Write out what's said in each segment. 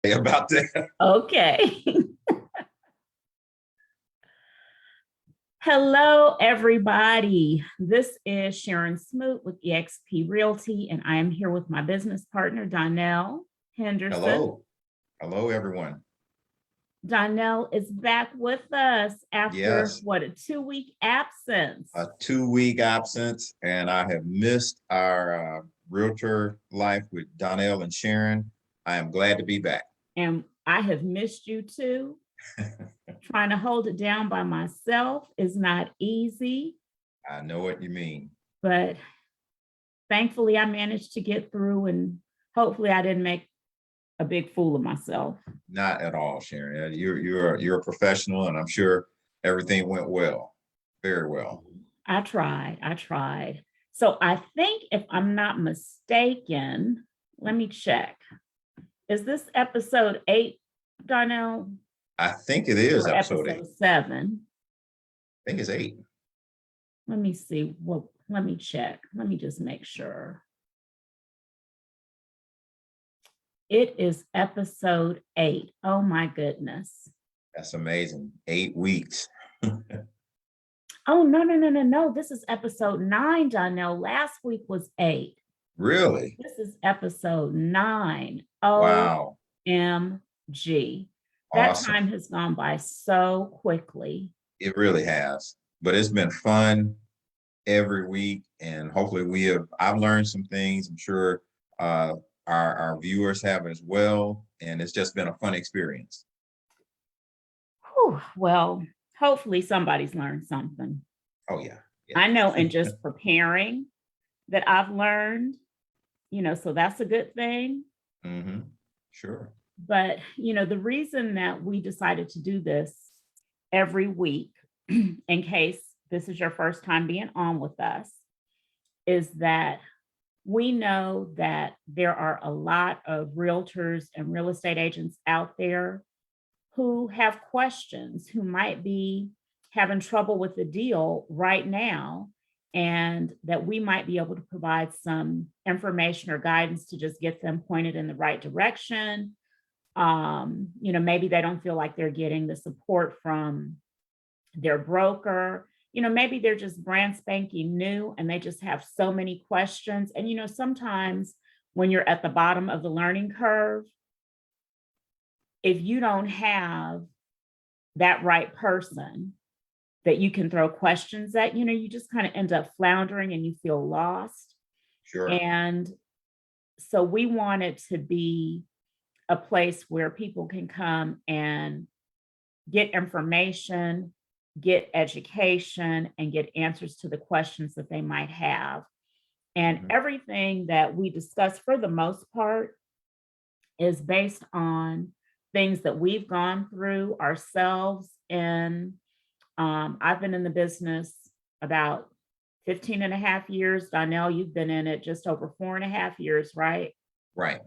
about that. Okay. Hello, everybody. This is Sharon Smoot with eXp Realty, and I am here with my business partner, Donell Henderson. Hello. Hello, everyone. Donell is back with us after, Yes, what, a 2-week absence. a 2-week absence, and I have missed our Realtor Life with Donell and Sharon. I am glad to be back. And I have missed you too. Trying to hold it down by myself is not easy, I know what you mean. but thankfully I managed to get through, and hopefully I didn't make a big fool of myself. Not at all, Sharon. You're a professional, and I'm sure everything went well, very well. I tried. So I think, if I'm not mistaken, let me check. Is this episode 8, Donell? I think it is Or episode 8. episode 7? I think it's 8. Let me see. Well, let me check. Let me just make sure. It is episode 8. Oh my goodness. That's amazing. 8 weeks. Oh, no. This is episode 9, Donell. Last week was 8. Really? This is episode 9. Wow. OMG. That Awesome. time has gone by so quickly. It really has, but it's been fun every week, and hopefully I've learned some things. I'm sure our viewers have as well, and it's just been a fun experience. Whew, well, hopefully somebody's learned something. Oh yeah. I know, and just preparing that I've learned, so that's a good thing. Mm-hmm. Sure. But, the reason that we decided to do this every week, in case this is your first time being on with us, is that we know that there are a lot of realtors and real estate agents out there who have questions, who might be having trouble with the deal right now, and that we might be able to provide some information or guidance to just get them pointed in the right direction. Maybe they don't feel like they're getting the support from their broker. Maybe they're just brand spanking new and they just have so many questions. And, sometimes when you're at the bottom of the learning curve, if you don't have that right person that you can throw questions at, you just kind of end up floundering and you feel lost. Sure. And so we want it to be a place where people can come and get information, get education, and get answers to the questions that they might have. And everything that we discuss, for the most part, is based on things that we've gone through ourselves. And I've been in the business about 15 and a half years. Donell, you've been in it just over 4.5 years, right? Right.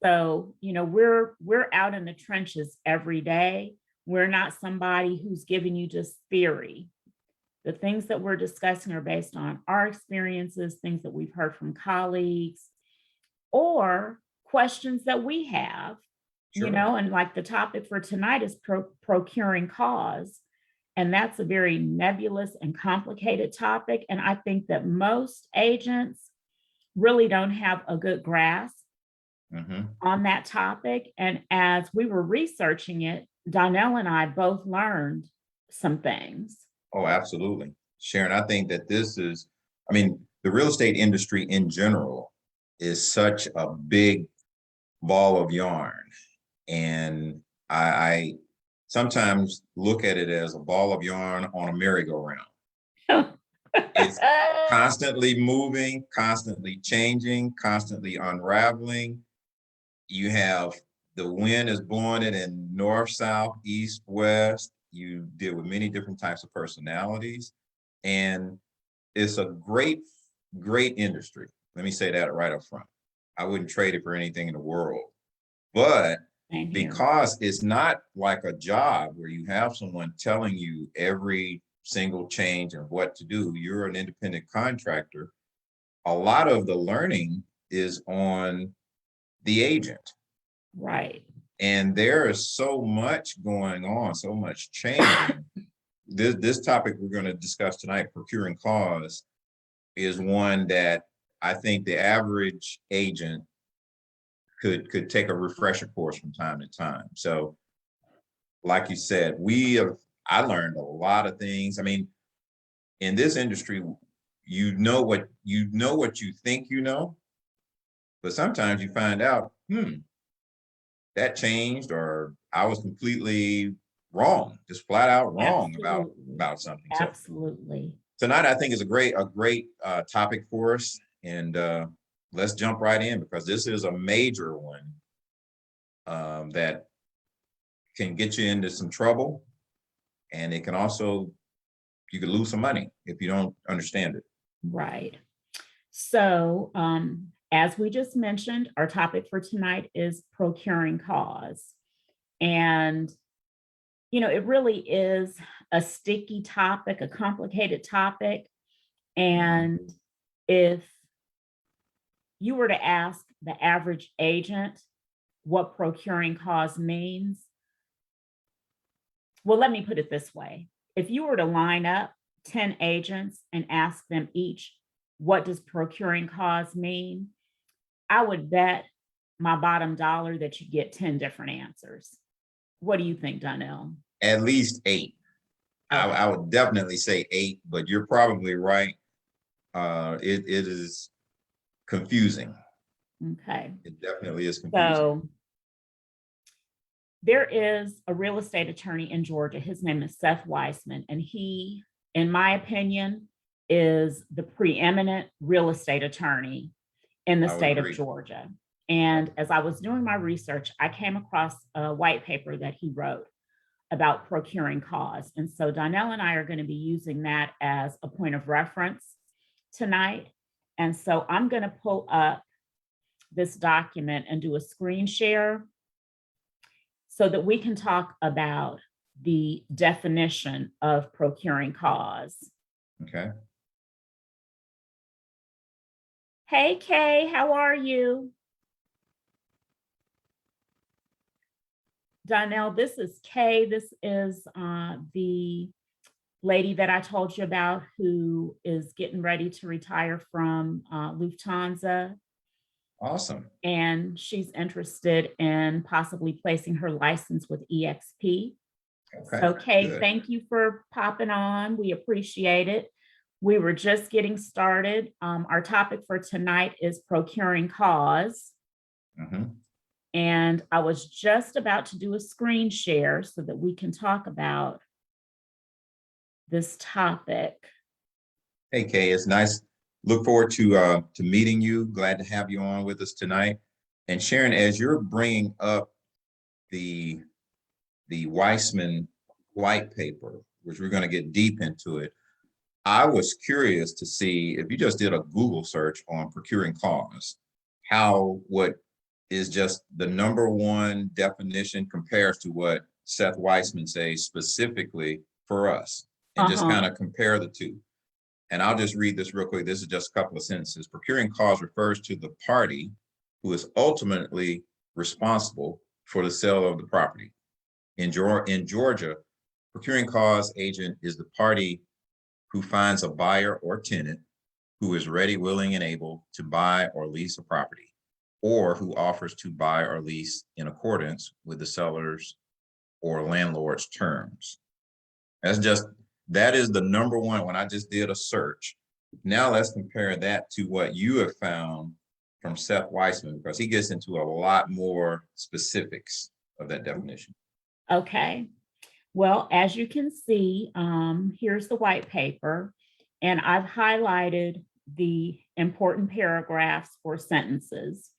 So, we're out in the trenches every day. We're not somebody who's giving you just theory. The things that we're discussing are based on our experiences, things that we've heard from colleagues, or questions that we have, Sure. And like the topic for tonight is procuring cause. And that's a very nebulous and complicated topic. And I think that most agents really don't have a good grasp on that topic. And as we were researching it, Donell and I both learned some things. Oh, absolutely. Sharon, I think that the real estate industry in general is such a big ball of yarn. And I sometimes look at it as a ball of yarn on a merry-go-round. It's constantly moving, constantly changing, constantly unraveling. You have the wind is blowing it in north, south, east, west. You deal with many different types of personalities. And it's a great industry. Let me say that right up front. I wouldn't trade it for anything in the world. But because it's not like a job where you have someone telling you every single change and what to do, you're an independent contractor. A lot of the learning is on the agent. Right. And there is so much going on, so much changing. This topic we're going to discuss tonight, procuring cause, is one that I think the average agent could take a refresher course from time to time. So, like you said, I learned a lot of things. I mean, in this industry, what you think you know, but sometimes you find out, that changed, or I was completely wrong, just flat out wrong Absolutely. about something. So Absolutely. tonight, I think is a great topic for us, and let's jump right in because this is a major one that can get you into some trouble, and it can also you can lose some money if you don't understand it. Right. So, as we just mentioned, our topic for tonight is procuring cause. And, it really is a sticky topic, a complicated topic. Mhm. And if you were to ask the average agent what procuring cause means, well, let me put it this way. If you were to line up 10 agents and ask them each, what does procuring cause mean? I would bet my bottom dollar that you get 10 different answers. What do you think, Donell? At least eight. Okay. I would definitely say eight, but you're probably right. It is confusing. Okay. It definitely is confusing. So there is a real estate attorney in Georgia. His name is Seth Weissman, and he, in my opinion, is the preeminent real estate attorney in the I would state of agree. Georgia. And as I was doing my research, I came across a white paper that he wrote about procuring cause. And so Donell and I are going to be using that as a point of reference tonight. And so I'm going to pull up this document and do a screen share so that we can talk about the definition of procuring cause. Okay. Hey, Kay, how are you? Donell, this is Kay. This is the lady that I told you about who is getting ready to retire from Lufthansa. Awesome. And she's interested in possibly placing her license with EXP. Okay. So, Kay, Good. thank you for popping on. We appreciate it. We were just getting started. Our topic for tonight is procuring cause. Mhm. And I was just about to do a screen share so that we can talk about this topic. Hey, Kay, it's nice. Look forward to meeting you. Glad to have you on with us tonight. And Sharon, as you're bringing up the Weissman white paper, which we're going to get deep into it, I was curious to see if you just did a Google search on procuring cause, how what is just the number one definition compares to what Seth Weissman says specifically for us, and just Uh-huh. kind of compare the two. And I'll just read this real quick. This is just a couple of sentences. Procuring cause refers to the party who is ultimately responsible for the sale of the property. In Georgia, procuring cause agent is the party who finds a buyer or tenant who is ready, willing, and able to buy or lease a property, or who offers to buy or lease in accordance with the seller's or landlord's terms. That is the number one when I just did a search. Now let's compare that to what you have found from Seth Weissman, because he gets into a lot more specifics of that definition. Okay. Well, as you can see, here's the white paper, and I've highlighted the important paragraphs or sentences.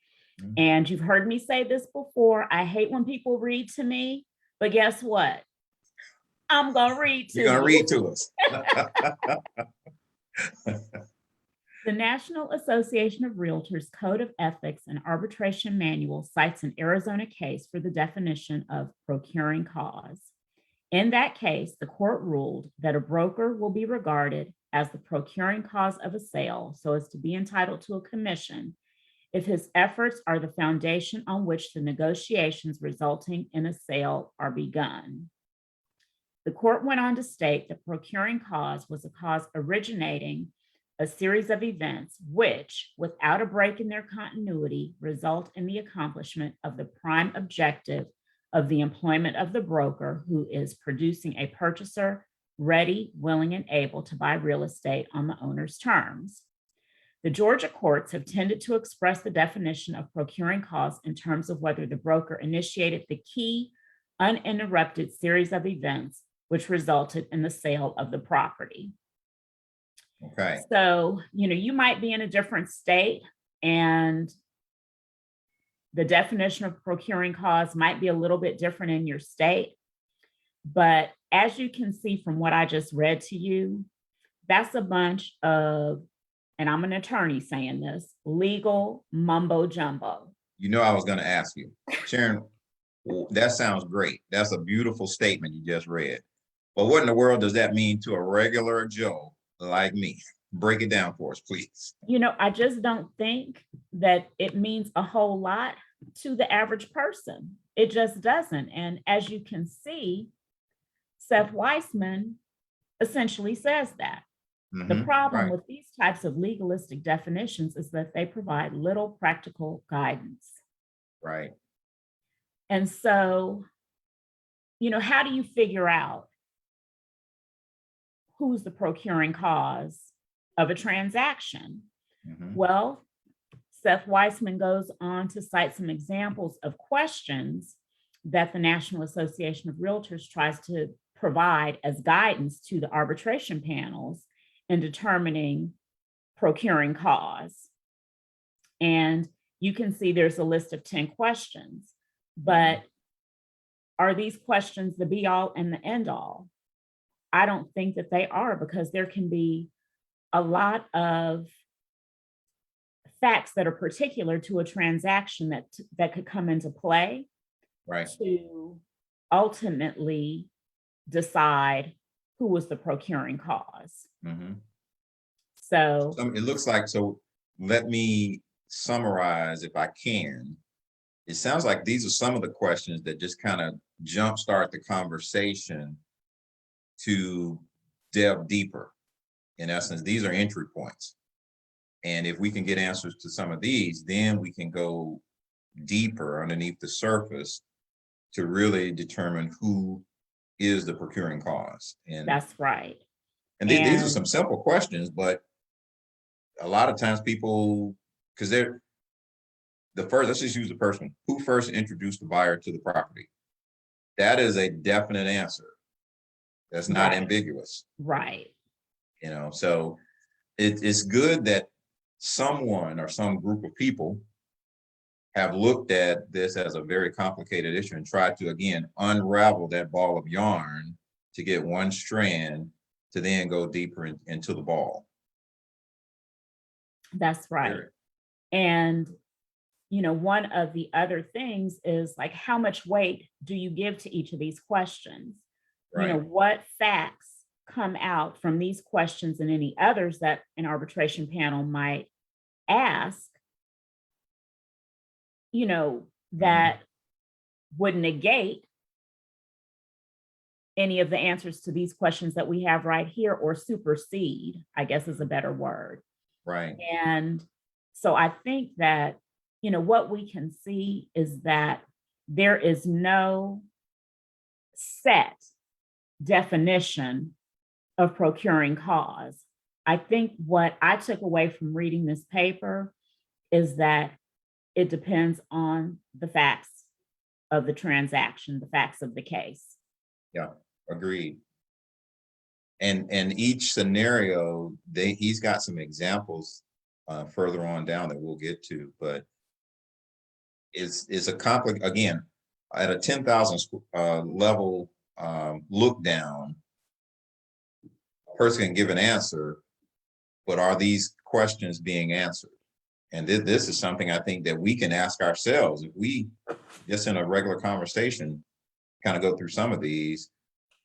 Mhm. And you've heard me say this before. I hate when people read to me, but guess what? I'm going to read to You're going to you. read to us. The National Association of Realtors Code of Ethics and Arbitration Manual cites an Arizona case for the definition of procuring cause. In that case, the court ruled that a broker will be regarded as the procuring cause of a sale so as to be entitled to a commission if his efforts are the foundation on which the negotiations resulting in a sale are begun. The court went on to state that procuring cause was a cause originating a series of events which, without a break in their continuity, result in the accomplishment of the prime objective of the employment of the broker who is producing a purchaser ready, willing, and able to buy real estate on the owner's terms. The Georgia courts have tended to express the definition of procuring cause in terms of whether the broker initiated the key, uninterrupted series of events which resulted in the sale of the property. Okay. So, you might be in a different state and the definition of procuring cause might be a little bit different in your state. But as you can see from what I just read to you, that's a bunch of, and I'm an attorney saying this, legal mumbo jumbo. I was going to ask you, Sharon, that sounds great. That's a beautiful statement you just read. But what in the world does that mean to a regular Joe like me? Break it down for us, please. I just don't think that it means a whole lot to the average person. It just doesn't. And as you can see, Seth Weissman essentially says that. The problem with these types of legalistic definitions is that they provide little practical guidance. Right. And so, how do you figure out who's the procuring cause of a transaction? Well, Seth Weissman goes on to cite some examples of questions that the National Association of Realtors tries to provide as guidance to the arbitration panels in determining procuring cause. And you can see there's a list of 10 questions, but are these questions the be all and the end all? I don't think that they are, because there can be a lot of facts that are particular to a transaction that could come into play, right, to ultimately decide who was the procuring cause. So it looks like, so let me summarize if I can. It sounds like these are some of the questions that just kind of jumpstart the conversation to delve deeper. In essence, these are entry points. And if we can get answers to some of these, then we can go deeper underneath the surface to really determine who is the procuring cause. And that's right. And these are some simple questions, but a lot of times people, because let's just use the person who first introduced the buyer to the property. That is a definite answer. That's not ambiguous. Right. So it's good that someone or some group of people have looked at this as a very complicated issue and tried to, again, unravel that ball of yarn to get one strand to then go deeper into the ball. That's right. Period. And, one of the other things is, like, how much weight do you give to each of these questions? Right. What facts come out from these questions and any others that an arbitration panel might ask, that would negate any of the answers to these questions that we have right here, or supersede, I guess is a better word. Right. And so I think that, what we can see is that there is no set definition of procuring cause. I think what I took away from reading this paper is that it depends on the facts of the transaction, the facts of the case. Yeah, agreed. And each scenario, he's got some examples further on down that we'll get to, but it's a complex, again, at a 10,000 level look down, a person can give an answer, but are these questions being answered? And this is something I think that we can ask ourselves if we just in a regular conversation kind of go through some of these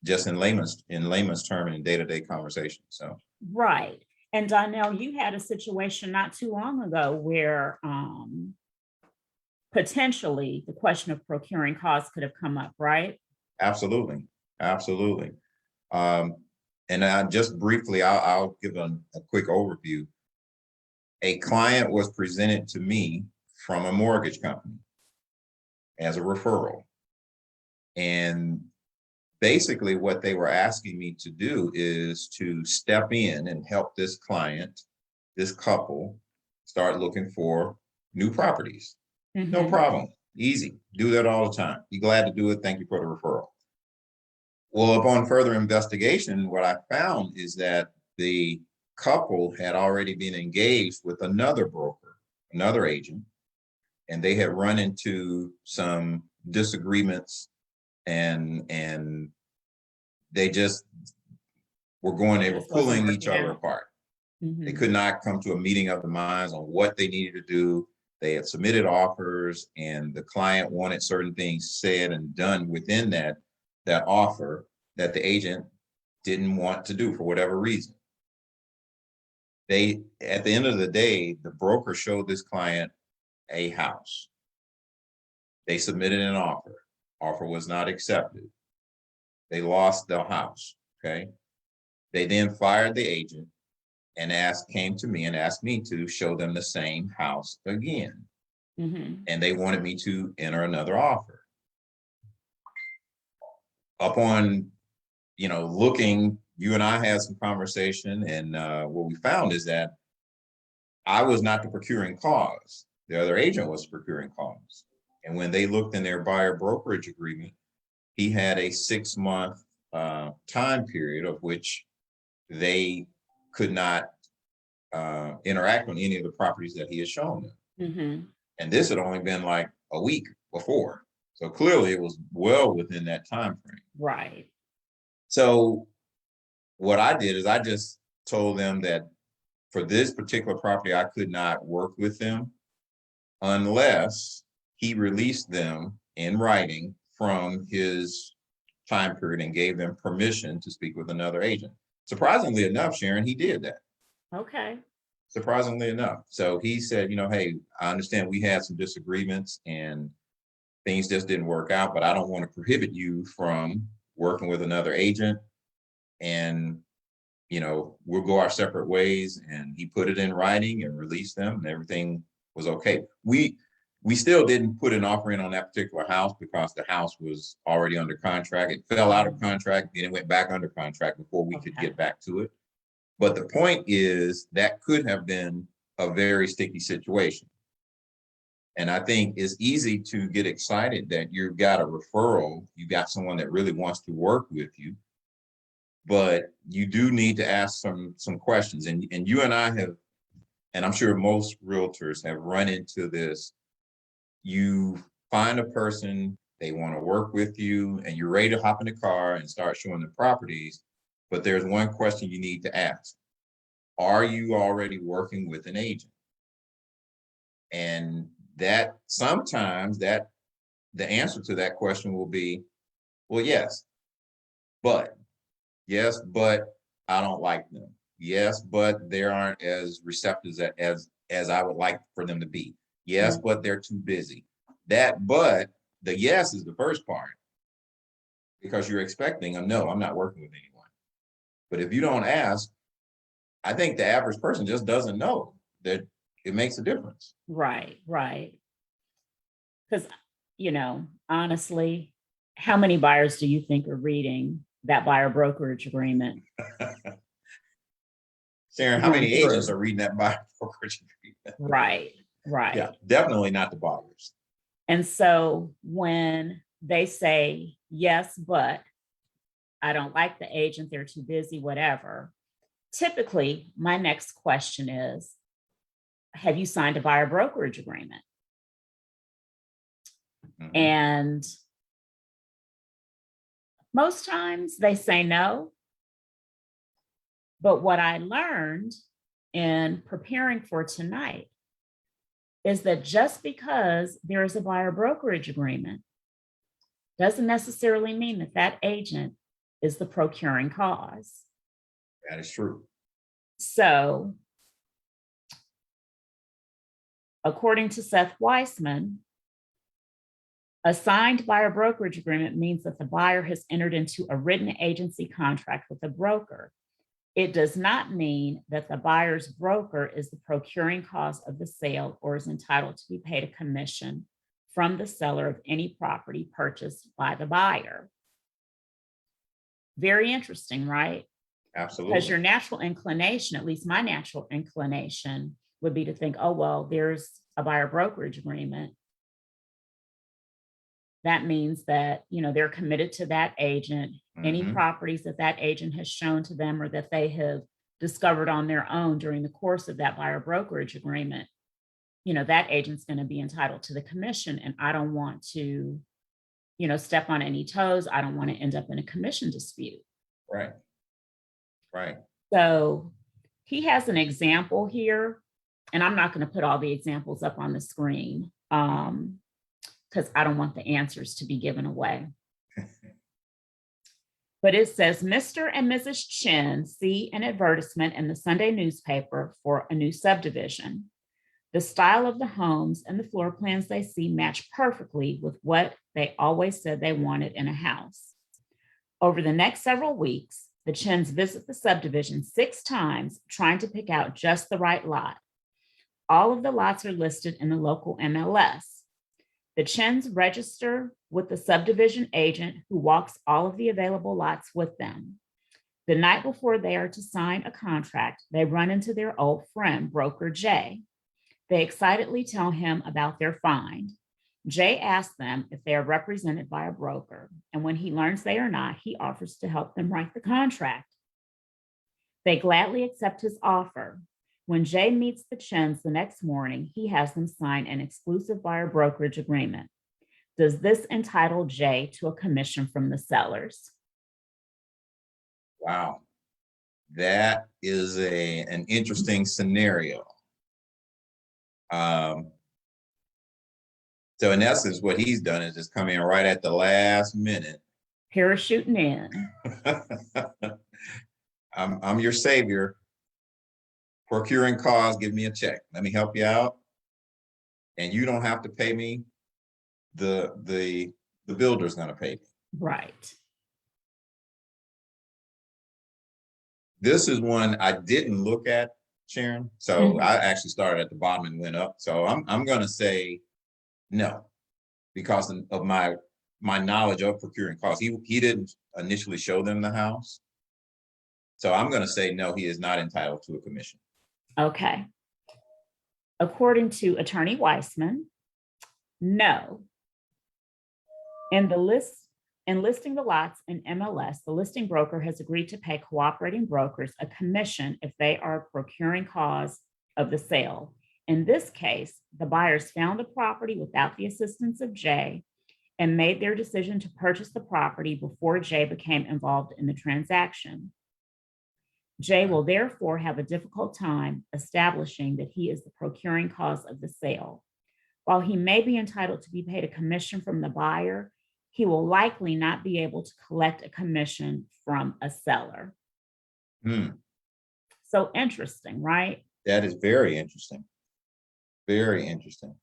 just in layman's term and in day-to-day conversation. So right. And Donell, you had a situation not too long ago where potentially the question of procuring costs could have come up, right? Absolutely, absolutely. Um, and just briefly, I'll give a quick overview. A client was presented to me from a mortgage company as a referral. And basically what they were asking me to do is to step in and help this client, this couple, start looking for new properties. No Mhm. problem. Easy. Do that all the time. Be glad to do it. Thank you for the referral. Well, upon further investigation, what I found is that the couple had already been engaged with another broker, another agent, and they had run into some disagreements and they just they were This wasn't pulling each working other out. apart. They Mhm. could not come to a meeting of the minds on what they needed to do. They had submitted offers and the client wanted certain things said and done within that offer that the agent didn't want to do for whatever reason. They, at the end of the day, the broker showed this client a house. They submitted an offer. Offer was not accepted. They lost the house. Okay. They then fired the agent and came to me and asked me to show them the same house again. Mhm. And they wanted me to enter another offer. Upon, looking, you and I had some conversation, and what we found is that I was not the procuring cause. The other agent was the procuring cause. And when they looked in their buyer brokerage agreement, he had a 6-month time period of which they could not interact on any of the properties that he had shown them. Mhm. And this had only been like a week before. So clearly it was well within that time frame. Right. So what I did is I just told them that for this particular property, I could not work with them unless he released them in writing from his time period and gave them permission to speak with another agent. Surprisingly enough, Sharon, he did that. Okay. Surprisingly enough. So he said, hey, I understand we had some disagreements and things just didn't work out, but I don't want to prohibit you from working with another agent. And, we'll go our separate ways. And he put it in writing and released them and everything was okay. We still didn't put an offer in on that particular house because the house was already under contract. It fell out of contract, then it went back under contract before we could Okay. get back to it. But the point is that could have been a very sticky situation. And I think it's easy to get excited that you've got a referral, you've got someone that really wants to work with you, but you do need to ask some questions. And you and I have, and I'm sure most realtors have run into this. You find a person, they want to work with you, and you're ready to hop in the car and start showing the properties. But there's one question you need to ask. Are you already working with an agent? And that sometimes that the answer to that question will be, well, but yes, but I don't like them. Yes, but they aren't as receptive as I would like for them to be. Yes, Mhm. but they're too busy. But the yes is the first part because you're expecting a no, I'm not working with anyone. But if you don't ask, I think the average person just doesn't know that it makes a difference. Right. Right. Because, honestly, how many buyers do you think are reading that buyer brokerage agreement? Sharon, how Through and many agents through. are reading that buyer brokerage agreement? Right. Yeah, Right. definitely not the buyers. And so when they say, yes, but I don't like the agent, they're too busy, whatever, typically my next question is, have you signed a buyer brokerage agreement? Mhm. And most times they say no. But what I learned in preparing for tonight is that just because there is a buyer brokerage agreement doesn't necessarily mean that that agent is the procuring cause. That is true. So according to Seth Weissman, a signed buyer brokerage agreement means that the buyer has entered into a written agency contract with the broker. It does not mean that the buyer's broker is the procuring cause of the sale or is entitled to be paid a commission from the seller of any property purchased by the buyer. Very interesting, right? Absolutely. Because your natural inclination, at least my natural inclination, would be to think, oh, well, there's a buyer brokerage agreement. That means that, they're committed to that agent. Any properties that that agent has shown to them or that they have discovered on their own during the course of that buyer brokerage agreement, that agent's going to be entitled to the commission. And I don't want to, step on any toes. I don't want to end up in a commission dispute. Right. Right. So he has an example here, and I'm not going to put all the examples up on the screen because I don't want the answers to be given away. But it says, Mr. and Mrs. Chen see an advertisement in the Sunday newspaper for a new subdivision. The style of the homes and the floor plans they see match perfectly with what they always said they wanted in a house. Over the next several weeks, the Chens visit the subdivision 6 times, trying to pick out just the right lot. All of the lots are listed in the local MLS. The Chens register with the subdivision agent who walks all of the available lots with them. The night before they are to sign a contract, they run into their old friend, broker Jay. They excitedly tell him about their find. Jay asks them if they are represented by a broker, and when he learns they are not, he offers to help them write the contract. They gladly accept his offer. When Jay meets the Chens the next morning, he has them sign an exclusive buyer brokerage agreement. Does this entitle Jay to a commission from the sellers? Wow. That is an interesting scenario. So in essence, what he's done is just come in right at the last minute. Parachuting in. I'm your savior. Procuring cause, give me a check. Let me help you out. And you don't have to pay me. The builder's gonna pay me. Right. This is one I didn't look at, Sharon. So I actually started at the bottom and went up. So I'm gonna say no, because of my knowledge of procuring cause. He didn't initially show them the house. So I'm gonna say no, he is not entitled to a commission. Okay. According to Attorney Weissman, no. In listing the lots in MLS, the listing broker has agreed to pay cooperating brokers a commission if they are procuring cause of the sale. In this case, the buyers found the property without the assistance of Jay and made their decision to purchase the property before Jay became involved in the transaction. Jay will therefore have a difficult time establishing that he is the procuring cause of the sale. While he may be entitled to be paid a commission from the buyer, he will likely not be able to collect a commission from a seller. So interesting, right? That is very interesting. Very interesting.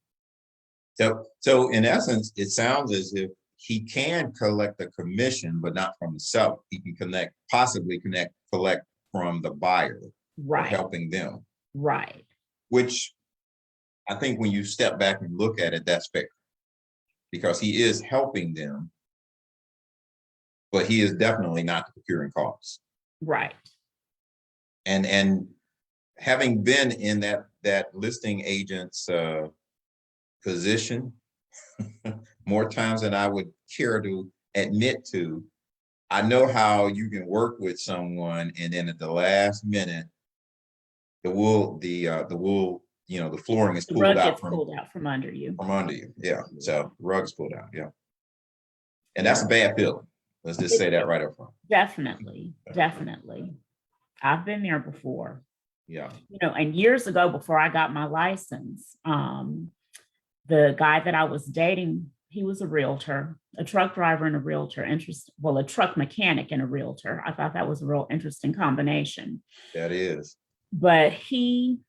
So in essence, it sounds as if he can collect a commission, but not from the seller. He can possibly collect from the buyer, right, for helping them. Right. Which I think when you step back and look at it, that's fair. Because he is helping them, but he is definitely not the procuring cause. Right. And having been in that listing agent's position more times than I would care to admit to, I know how you can work with someone and then at the last minute, the flooring is pulled out from under you. From under you, yeah. So the rug is pulled out, yeah. And that's a bad feeling. Let's just say that right up front. Definitely. I've been there before. Yeah. And years ago, before I got my license, the guy that I was dating, he was a realtor, a truck driver and a realtor, a truck mechanic and a realtor. I thought that was a real interesting combination. That is. But he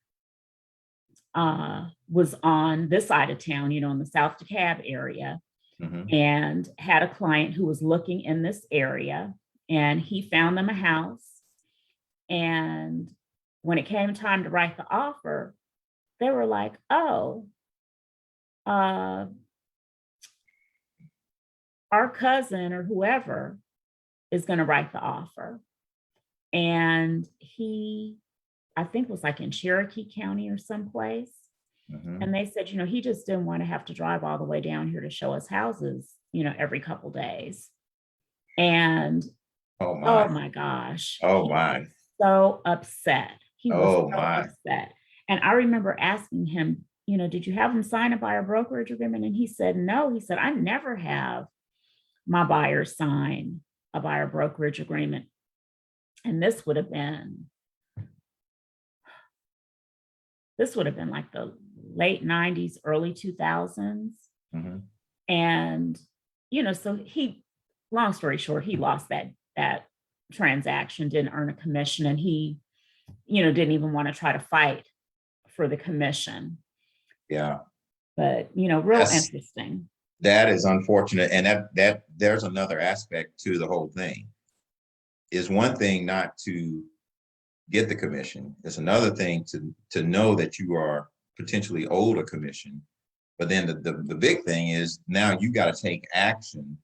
was on this side of town, in the South DeKalb area, Mhm. and had a client who was looking in this area, and he found them a house. And when it came time to write the offer, they were like, oh, uh, our cousin or whoever is going to write the offer. And he, I think, was like in Cherokee County or someplace. Mhm. And they said, he just didn't want to have to drive all the way down here to show us houses, every couple days. And Oh oh my. my gosh, Oh he was my. so upset. He was Oh so my. upset. And I remember asking him, did you have him sign a buyer brokerage agreement? And he said, no. He said, I never have my buyer sign a buyer brokerage agreement. And this would have been like the late 90s, early 2000s. Mhm. And, so long story short, he lost that transaction, didn't earn a commission, and he, didn't even want to try to fight for the commission. Yeah. But, real That's interesting. that is unfortunate. And that there's another aspect to the whole thing. Is one thing not to get the commission. It's another thing to know that you are potentially owed a commission. But then the big thing is now you got to take action.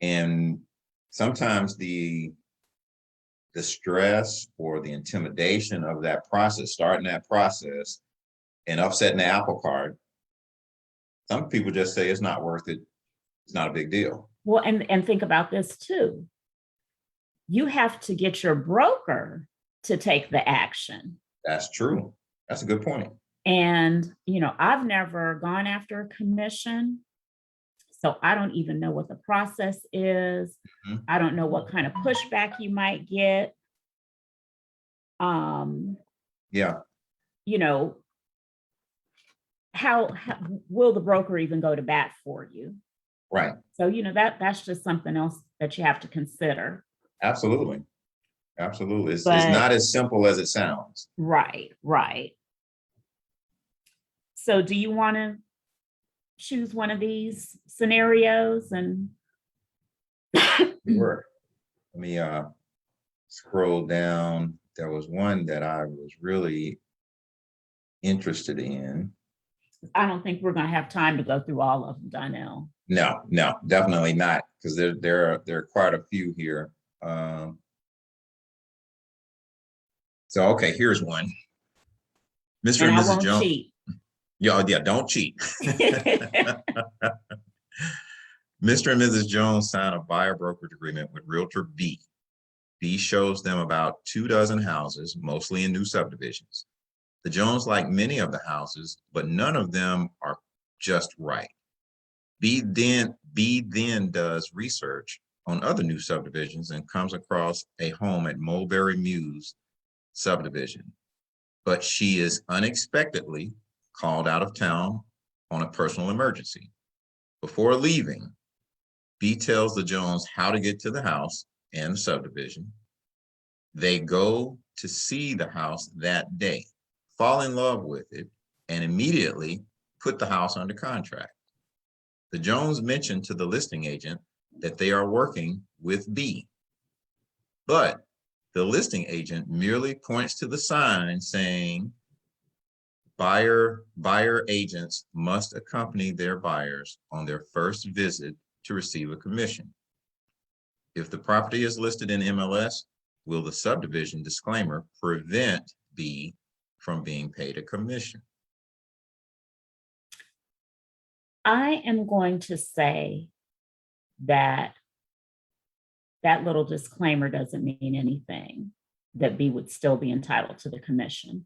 And sometimes the stress or the intimidation of that process, starting that process and upsetting the apple cart, some people just say it's not worth it. It's not a big deal. Well, and think about this too. You have to get your broker to take the action. That's true. That's a good point. And, I've never gone after a commission. So I don't even know what the process is. Mhm. I don't know what kind of pushback you might get. Yeah. You know, how will the broker even go to bat for you? Right. So, that's just something else that you have to consider. Absolutely. Absolutely. It's But not as simple as it sounds. right. So do you want to choose one of these scenarios? And Sure. Let me scroll down. There was one that I was really interested in. I don't think we're going to have time to go through all of them, Donell. No, definitely not, because there are quite a few here. So okay, here's one. Mr. And and I Mrs. won't Jones. cheat. Yeah, don't cheat. Mr. and Mrs. Jones sign a buyer brokerage agreement with Realtor B. B shows them about 24 houses, mostly in new subdivisions. The Jones like many of the houses, but none of them are just right. B then does research on other new subdivisions and comes across a home at Mulberry Mews subdivision. But she is unexpectedly called out of town on a personal emergency. Before leaving, B tells the Jones how to get to the house and the subdivision. They go to see the house that day, fall in love with it, and immediately put the house under contract. The Jones mentioned to the listing agent that they are working with B, but the listing agent merely points to the sign saying buyer agents must accompany their buyers on their first visit to receive a commission. If the property is listed in MLS, will the subdivision disclaimer prevent B from being paid a commission? I am going to say that that little disclaimer doesn't mean anything, that B would still be entitled to the commission.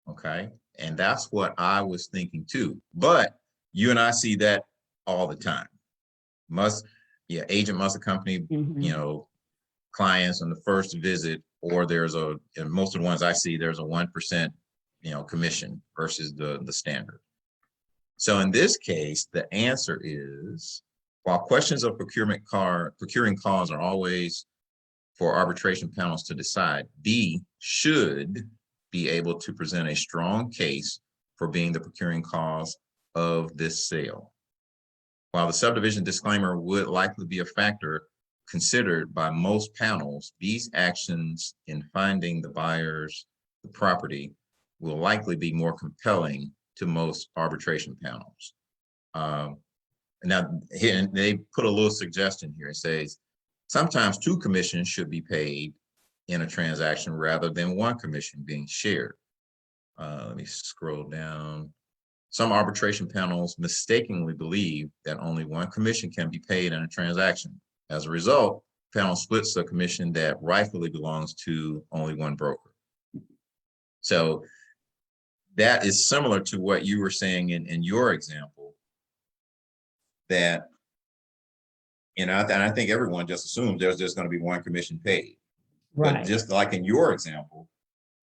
Okay. And that's what I was thinking too. But you and I see that all the time. Agent must accompany, clients on the first visit, or and most of the ones I see, there's a 1%, commission versus the standard. So in this case, the answer is, while questions of procuring cause are always for arbitration panels to decide, B should be able to present a strong case for being the procuring cause of this sale. While the subdivision disclaimer would likely be a factor considered by most panels, these actions in finding the buyers the property will likely be more compelling to most arbitration panels. Now, here they put a little suggestion here. It says, sometimes 2 commissions should be paid in a transaction rather than 1 commission being shared. Let me scroll down. Some arbitration panels mistakenly believe that only 1 commission can be paid in a transaction. As a result, panel splits a commission that rightfully belongs to only 1 broker. So that is similar to what you were saying in your example, that, and I think everyone just assumes there's just going to be 1 commission paid. But Right. just like in your example,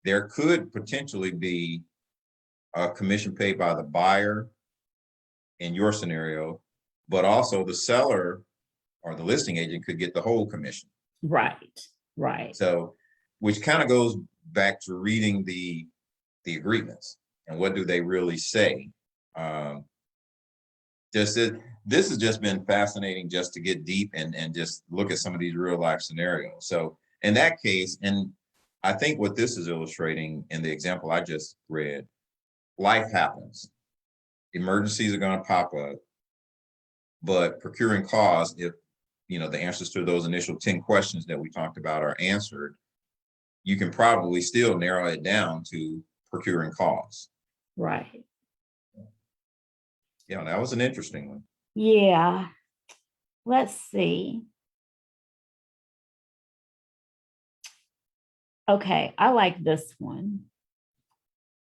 there could potentially be a commission paid by the buyer in your scenario, but also the seller or the listing agent could get the whole commission. Right. Right. So, which kind of goes back to reading the agreements and what do they really say. This has just been fascinating just to get deep and just look at some of these real life scenarios. So in that case, and I think what this is illustrating in the example I just read, life happens. Emergencies are going to pop up, but procuring cause, if the answers to those initial 10 questions that we talked about are answered, you can probably still narrow it down to procuring cause. Right. Yeah, that was an interesting one. Yeah. Let's see. Okay, I like this one.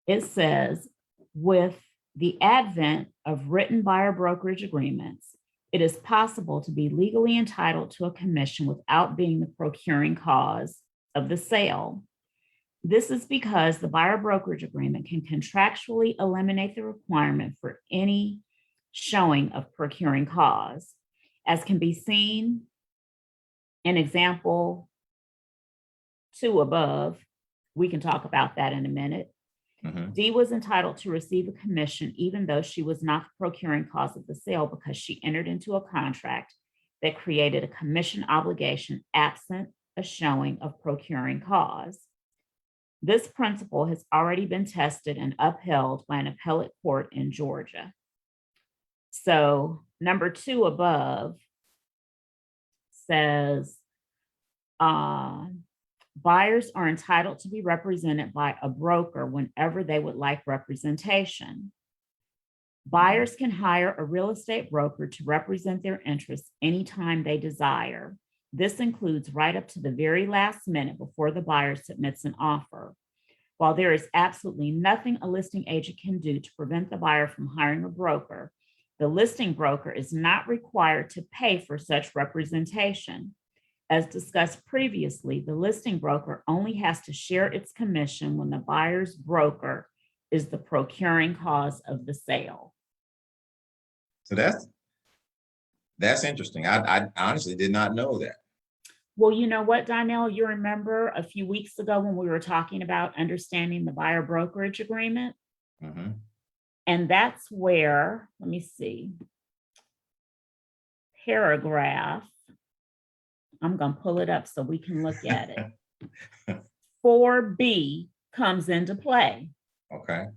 It says, with the advent of written buyer brokerage agreements, it is possible to be legally entitled to a commission without being the procuring cause of the sale. This is because the buyer brokerage agreement can contractually eliminate the requirement for any showing of procuring cause. As can be seen in example 2 above, we can talk about that in a minute. Mhm. D was entitled to receive a commission even though she was not the procuring cause of the sale because she entered into a contract that created a commission obligation absent a showing of procuring cause. This principle has already been tested and upheld by an appellate court in Georgia. So number 2 above says, buyers are entitled to be represented by a broker whenever they would like representation. Buyers can hire a real estate broker to represent their interests anytime they desire. This includes right up to the very last minute before the buyer submits an offer. While there is absolutely nothing a listing agent can do to prevent the buyer from hiring a broker, the listing broker is not required to pay for such representation. As discussed previously, the listing broker only has to share its commission when the buyer's broker is the procuring cause of the sale. So that's interesting. I honestly did not know that. Well, you know what, Donell, you remember a few weeks ago when we were talking about understanding the buyer brokerage agreement? Mm-hmm. And that's where, let me see, paragraph, I'm going to pull it up so we can look at it. 4B comes into play. Okay.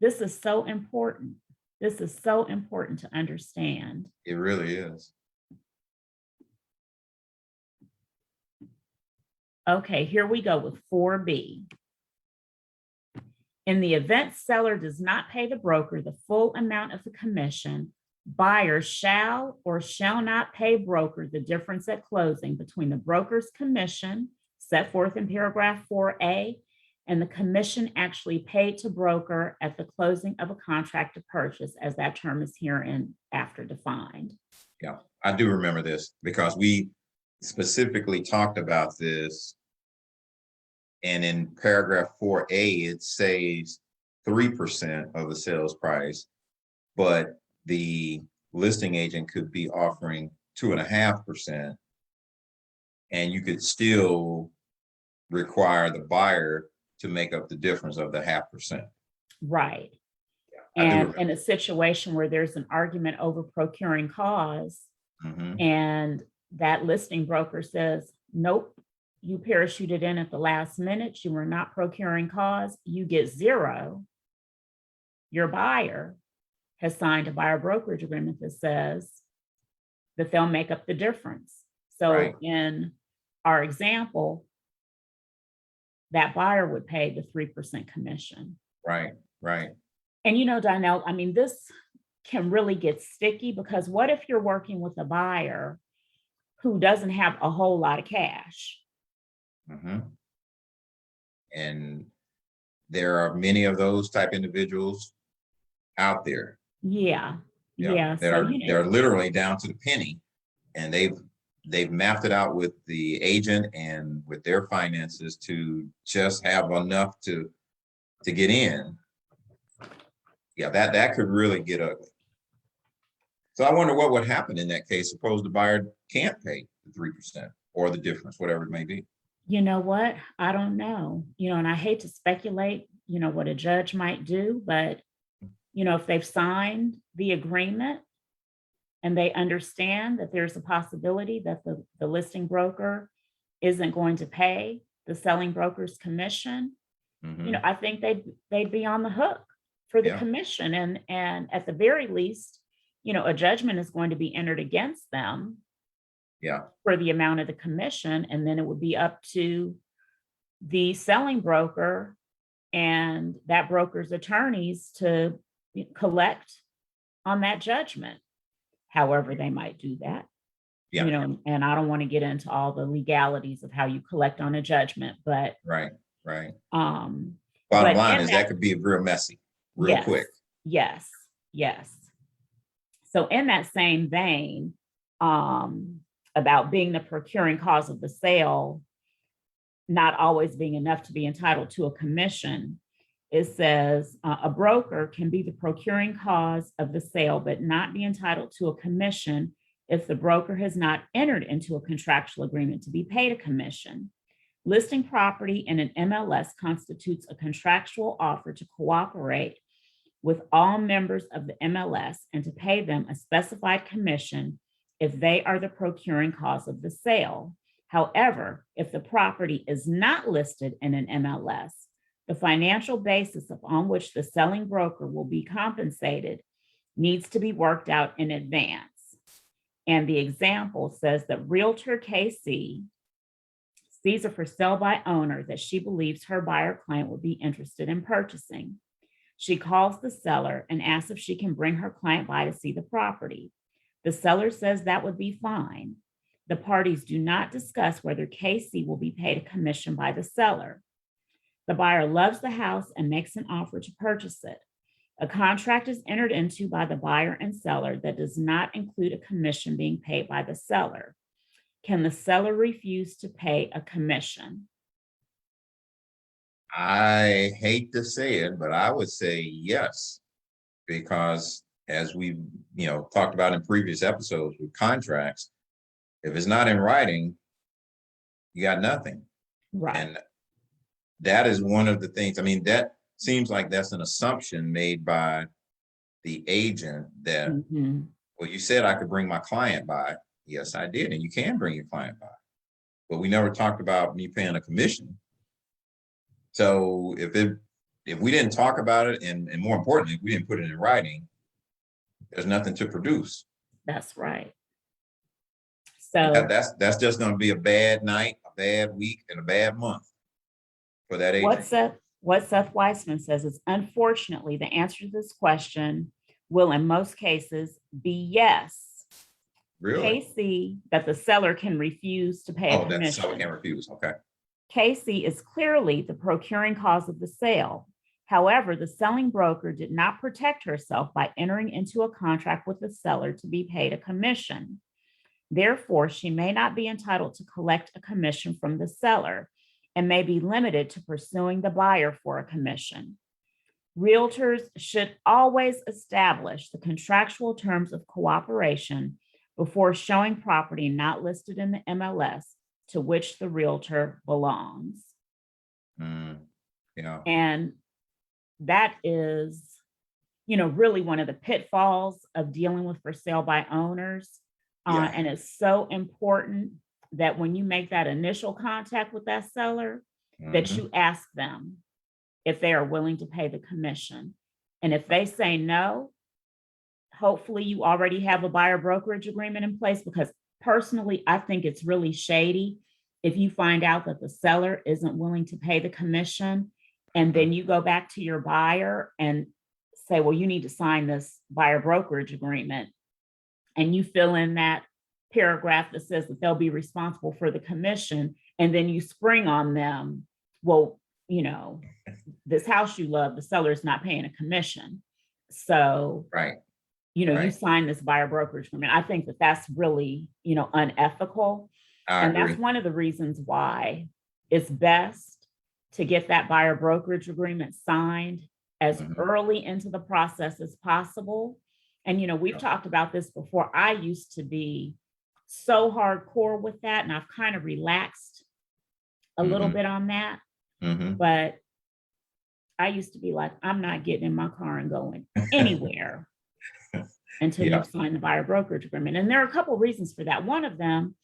This is so important. This is so important to understand. It really is. Okay, here we go with 4B. In the event seller does not pay the broker the full amount of the commission, buyer shall or shall not pay broker the difference at closing between the broker's commission set forth in paragraph 4A and the commission actually paid to broker at the closing of a contract to purchase, as that term is here and after defined. Yeah, I do remember this because we specifically talked about this. And in paragraph 4A, it says 3% of the sales price, but the listing agent could be offering 2.5%. and you could still require the buyer to make up the difference of the 0.5%. Right. I do And remember. in a situation where there's an argument over procuring cause, Mhm. and that listing broker says, nope, you parachuted in at the last minute, you were not procuring cause, you get zero. Your buyer has signed a buyer brokerage agreement that says that they'll make up the difference. Right. So in our example, that buyer would pay the 3% commission. Right. Right. And Donell, I mean, this can really get sticky, because what if you're working with a buyer who doesn't have a whole lot of cash? Mhm. And there are many of those type individuals out there. Yeah. Yeah, Yeah. that So, are they're literally down to the penny, and they've mapped it out with the agent and with their finances to just have enough to get in. Yeah, that could really get ugly. So I wonder what would happen in that case. Suppose the buyer can't pay the 3% or the difference, whatever it may be. you know what? I don't know. And I hate to speculate, what a judge might do, but if they've signed the agreement and they understand that there's a possibility that the listing broker isn't going to pay the selling broker's commission, Mhm. I think they'd be on the hook for the Yeah. commission. And at the very least, a judgment is going to be entered against them Yeah. for the amount of the commission. And then it would be up to the selling broker and that broker's attorneys to collect on that judgment, however they might do that. Yeah. And I don't want to get into all the legalities of how you collect on a judgment, but Right. Right. um Bottom but line in is that, that could be real messy, real yes, quick. yes, yes. So in that same vein, um about being the procuring cause of the sale not always being enough to be entitled to a commission, it says a broker can be the procuring cause of the sale, but not be entitled to a commission if the broker has not entered into a contractual agreement to be paid a commission. Listing property in an MLS constitutes a contractual offer to cooperate with all members of the MLS and to pay them a specified commission if they are the procuring cause of the sale. However, if the property is not listed in an MLS, the financial basis upon which the selling broker will be compensated needs to be worked out in advance. And the example says that Realtor KC sees a for sale by owner that she believes her buyer client would be interested in purchasing. She calls the seller and asks if she can bring her client by to see the property. The seller says that would be fine. The parties do not discuss whether KC will be paid a commission by the seller. The buyer loves the house and makes an offer to purchase it. A contract is entered into by the buyer and seller that does not include a commission being paid by the seller. Can the seller refuse to pay a commission? I hate to say it, but I would say yes, because as we talked about in previous episodes with contracts, if it's not in writing, you got nothing. Right. And that is one of the things. I mean, that seems like that's an assumption made by the agent that, Mhm. well, you said I could bring my client by. Yes, I did. And you can bring your client by. But we never talked about me paying a commission. So if we didn't talk about it, and more importantly, if we didn't put it in writing, there's nothing to produce. That's right. And So that's just going to be a bad night, a bad week, and a bad month for that agent. what Seth Weissman says is, unfortunately, the answer to this question will in most cases be yes. Really? KC, that the seller can refuse to pay a Oh, that seller commission. can refuse. Okay. KC is clearly the procuring cause of the sale. However, the selling broker did not protect herself by entering into a contract with the seller to be paid a commission. Therefore, she may not be entitled to collect a commission from the seller and may be limited to pursuing the buyer for a commission. Realtors should always establish the contractual terms of cooperation before showing property not listed in the MLS to which the realtor belongs. Yeah. And that is, really one of the pitfalls of dealing with for sale by owners. Yeah. And it's so important that when you make that initial contact with that seller, that Mhm. you ask them if they are willing to pay the commission. And if they say no, hopefully you already have a buyer brokerage agreement in place, because personally, I think it's really shady if you find out that the seller isn't willing to pay the commission, and then you go back to your buyer and say, well, you need to sign this buyer brokerage agreement, and you fill in that paragraph that says that they'll be responsible for the commission, and then you spring on them, well, this house you love, the seller is not paying a commission. So, Right. you Right. sign this buyer brokerage agreement. I think that that's really, unethical. I And that's agree. one of the reasons why it's best to get that buyer brokerage agreement signed as Mhm. early into the process as possible. And, we've Yeah. talked about this before. I used to be so hardcore with that, and I've kind of relaxed a little Mhm. bit on that. Mhm. But I used to be like, I'm not getting in my car and going anywhere until Yeah. you've signed the buyer brokerage agreement. And there are a couple of reasons for that. One of them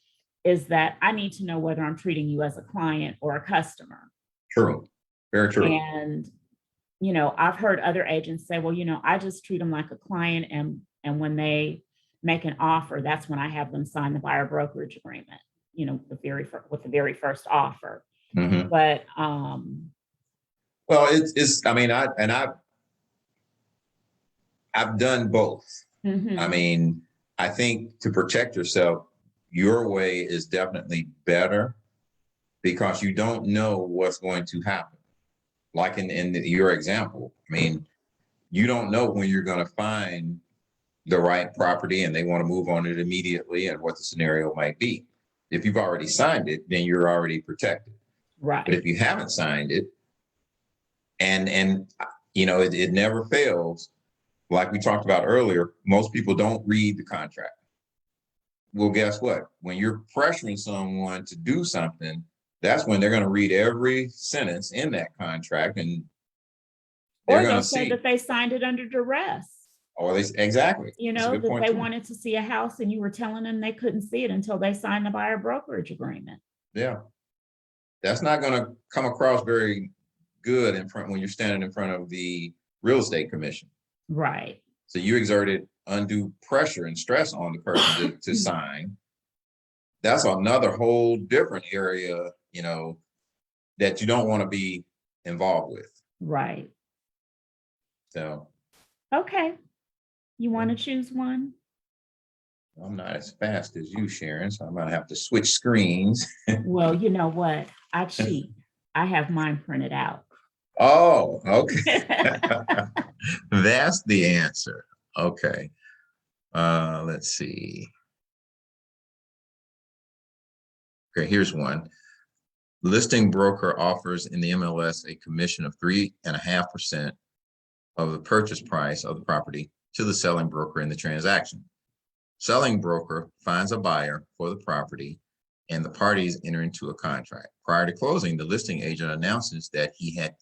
is that I need to know whether I'm treating you as a client or a customer. True. Very true. And, I've heard other agents say, well, I just treat them like a client. And when they make an offer, that's when I have them sign the buyer brokerage agreement, with the very first offer. Mhm. But Well, it's, I mean, I've done both. I mhm, mean, I think to protect yourself, your way is definitely better because you don't know what's going to happen. Like in your example, I mean, you don't know when you're going to find the right property and they want to move on it immediately and what the scenario might be. If you've already signed it, then you're already protected. But right. if you haven't signed it, and it never fails, like we talked about earlier, most people don't read the contract. Well, guess what? When you're pressuring someone to do something, that's when they're going to read every sentence in that contract, and they're Or going they'll to say see. that they signed it under duress. Or they exactly. That's a good That point they too. wanted to see a house and you were telling them they couldn't see it until they signed the buyer brokerage agreement. Yeah, that's not going to come across very good in front when you're standing in front of the real estate commission. Right. So you exerted undue pressure and stress on the person to sign. That's another whole different area, that you don't want to be involved with. Right. So Okay. You want yeah, to choose one? I'm not as fast as you, Sharon, so I'm gonna have to switch screens. Well, you know what? I cheat. I have mine printed out. Oh, okay. That's the answer. Okay. Let's see. Okay, here's one. Listing broker offers in the MLS a commission of 3.5% of the purchase price of the property to the selling broker in the transaction. Selling broker finds a buyer for the property and the parties enter into a contract. Prior to closing, the listing agent announces that he had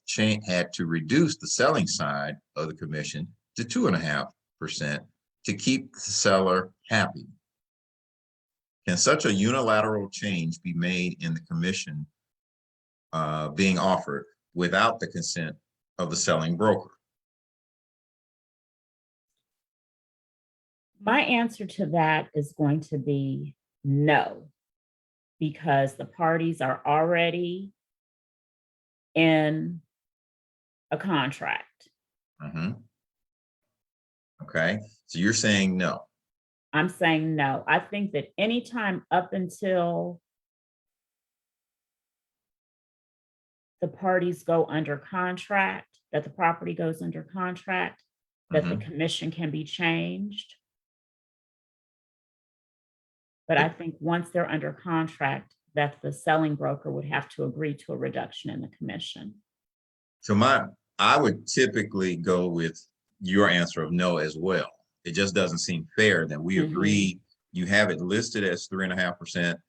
to reduce the selling side of the commission to 2.5% to keep the seller happy. Can such a unilateral change be made in the commission being offered without the consent of the selling broker? My answer to that is going to be no, because the parties are already in a contract. Mhm. Okay, so you're saying no. I'm saying no. I think that anytime up until the parties go under contract, that the property goes under contract, that the Mhm. commission can be changed. But I think once they're under contract, that the selling broker would have to agree to a reduction in the commission. So I would typically go with your answer of no as well. It just doesn't seem fair that we Mhm. agree, you have it listed as 3.5%,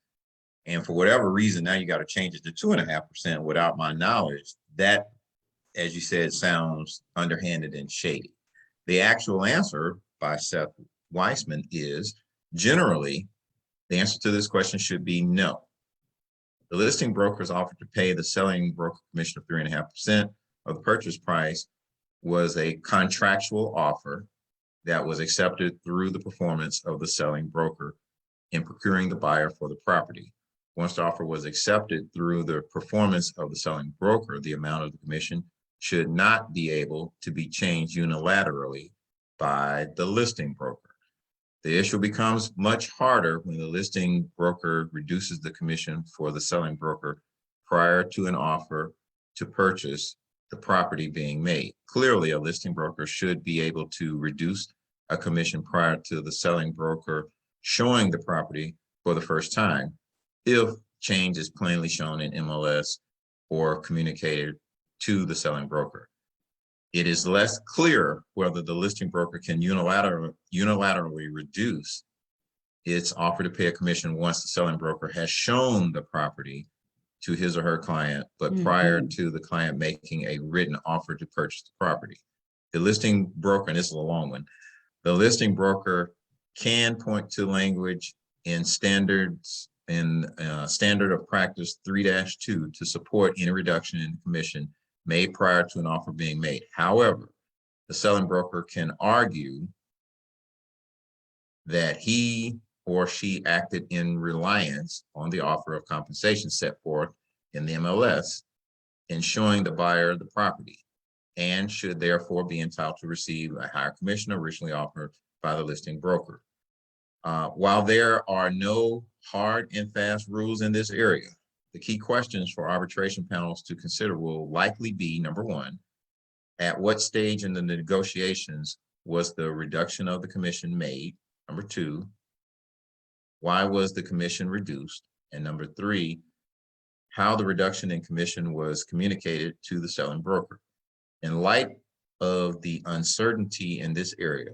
and for whatever reason, now you got to change it to 2.5% without my knowledge, that, as you said, sounds underhanded and shady. The actual answer by Seth Weissman is generally the answer to this question should be no. The listing broker is offered to pay the selling broker commission of 3.5% of the purchase price was a contractual offer that was accepted through the performance of the selling broker in procuring the buyer for the property. Once the offer was accepted through the performance of the selling broker, the amount of the commission should not be able to be changed unilaterally by the listing broker. The issue becomes much harder when the listing broker reduces the commission for the selling broker prior to an offer to purchase the property being made. Clearly, a listing broker should be able to reduce a commission prior to the selling broker showing the property for the first time if change is plainly shown in MLS or communicated to the selling broker. It is less clear whether the listing broker can unilaterally reduce its offer to pay a commission once the selling broker has shown the property to his or her client, but prior to the client making a written offer to purchase the property. The listing broker, and this is a long one, the listing broker can point to language in standards in standard of practice 3-2 to support any reduction in commission made prior to an offer being made. However, the selling broker can argue that he or she acted in reliance on the offer of compensation set forth in the MLS in showing the buyer the property, and should therefore be entitled to receive a higher commission originally offered by the listing broker. While there are no hard and fast rules in this area, the key questions for arbitration panels to consider will likely be, number one, at what stage in the negotiations was the reduction of the commission made? Number two, why was the commission reduced? And number three, how the reduction in commission was communicated to the selling broker. In light of the uncertainty in this area,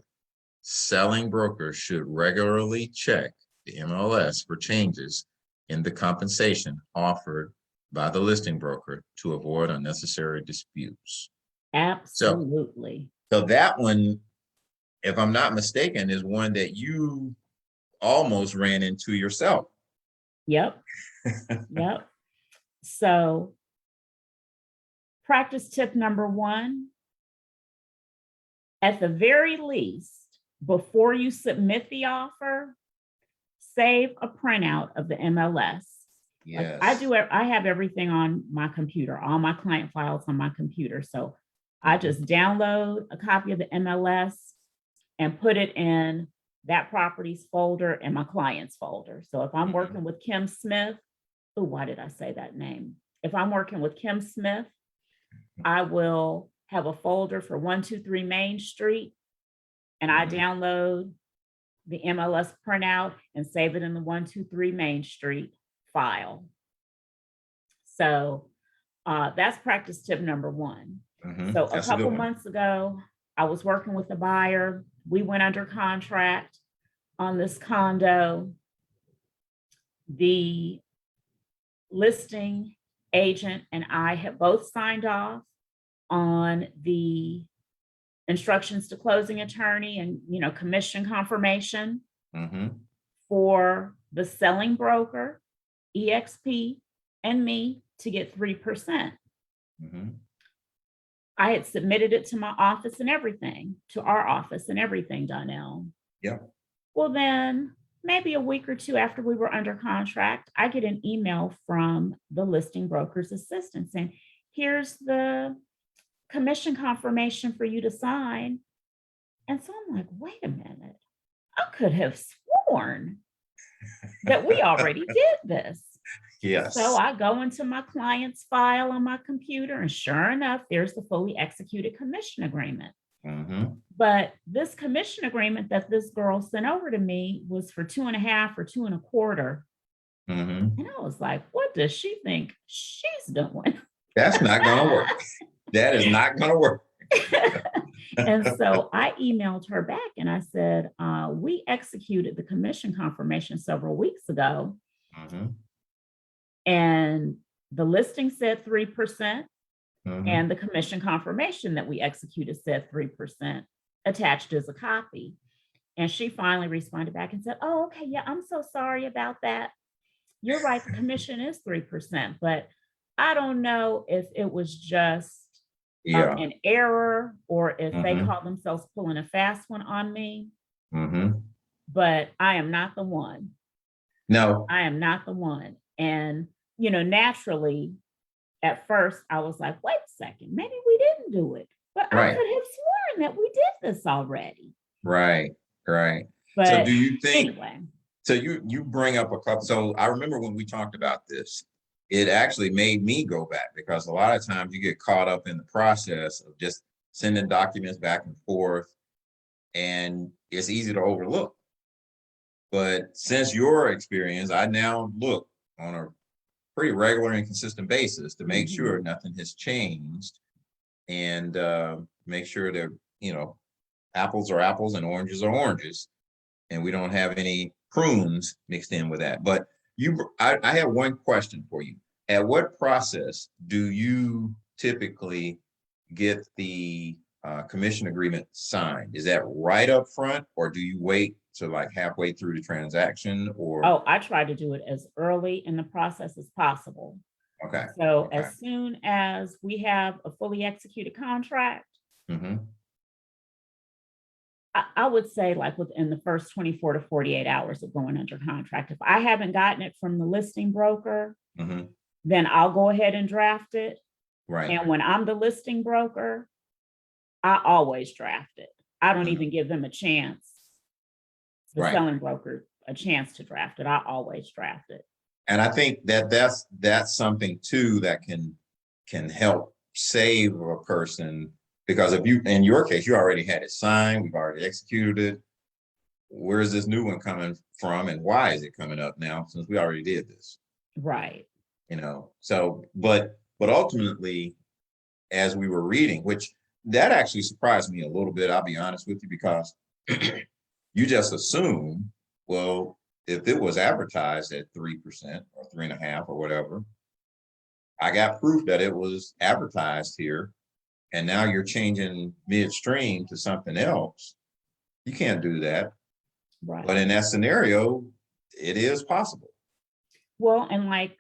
selling brokers should regularly check the MLS for changes in the compensation offered by the listing broker to avoid unnecessary disputes. Absolutely. So that one, if I'm not mistaken, is one that you almost ran into yourself. Yep. Yep. So practice tip number one, at the very least, before you submit the offer, save a printout of the MLS. Yes. I have everything on my computer, all my client files on my computer. So I just download a copy of the MLS and put it in that property's folder and my client's folder. So if I'm working with Kim Smith, oh, why did I say that name? If I'm working with Kim Smith, I will have a folder for 123 Main Street, and I download the MLS printout and save it in the 123 Main Street file. So that's practice tip number one. So a couple months ago, I was working with a buyer. We went under contract on this condo. The listing agent and I had both signed off on the instructions to closing attorney and, commission confirmation for the selling broker, EXP, and me to get 3%. I had submitted it to my office and everything, to our office and everything, Donell. Yeah. Well, then maybe a week or two after we were under contract, I get an email from the listing broker's assistant saying, here's the commission confirmation for you to sign. And so I'm like, wait a minute, I could have sworn that we already did this. Yes. So I go into my client's file on my computer, and sure enough, there's the fully executed commission agreement. But this commission agreement that this girl sent over to me was for 2.5 or 2.25. And I was like, what does she think she's doing? That's not going to work. That is not going to work. And so I emailed her back and I said, we executed the commission confirmation several weeks ago. And the listing said 3%, Mhm. and the commission confirmation that we executed said 3% attached as a copy. And she finally responded back and said, "Oh, okay, yeah, I'm so sorry about that. You're right, the commission is 3%, but I don't know if it was just Yeah. an error or if they Mhm. call themselves pulling a fast one on me, Mhm. but I am not the one. No. I am not the one." And, naturally, at first I was like, wait a second, maybe we didn't do it, but I Right. could have sworn that we did this already. Right. Right. So But do you think anyway, so you bring up a couple, so I remember when we talked about this, it actually made me go back because a lot of times you get caught up in the process of just sending documents back and forth, and it's easy to overlook. But since your experience, I now look on a pretty regular and consistent basis to make sure mhm, nothing has changed, and make sure that, you know, apples are apples and oranges are oranges, and we don't have any prunes mixed in with that. But I have one question for you. At what process do you typically get the commission agreement signed? Is that right up front, or do you wait to like halfway through the transaction? Or oh, I try to do it as early in the process as possible. okay, So okay, as soon as we have a fully executed contract, mm-hmm, I would say like within the first 24 to 48 hours of going under contract. If I haven't gotten it from the listing broker, mm-hmm, then I'll go ahead and draft it. right, And when I'm the listing broker, I always draft it. I don't mhm, even give them a chance, the right. selling broker, a chance to draft it. I always draft it. And I think that that's something too that can help save a person, because if you, in your case, you already had it signed, we've already executed it. Where's this new one coming from, and why is it coming up now since we already did this? Right. You know, so but ultimately, as we were reading, which that actually surprised me a little bit, I'll be honest with you, because you just assume, well, if it was advertised at 3% or 3.5% or whatever, I got proof that it was advertised here, and now you're changing midstream to something else. You can't do that. But Right. in that scenario, it is possible. Well, and like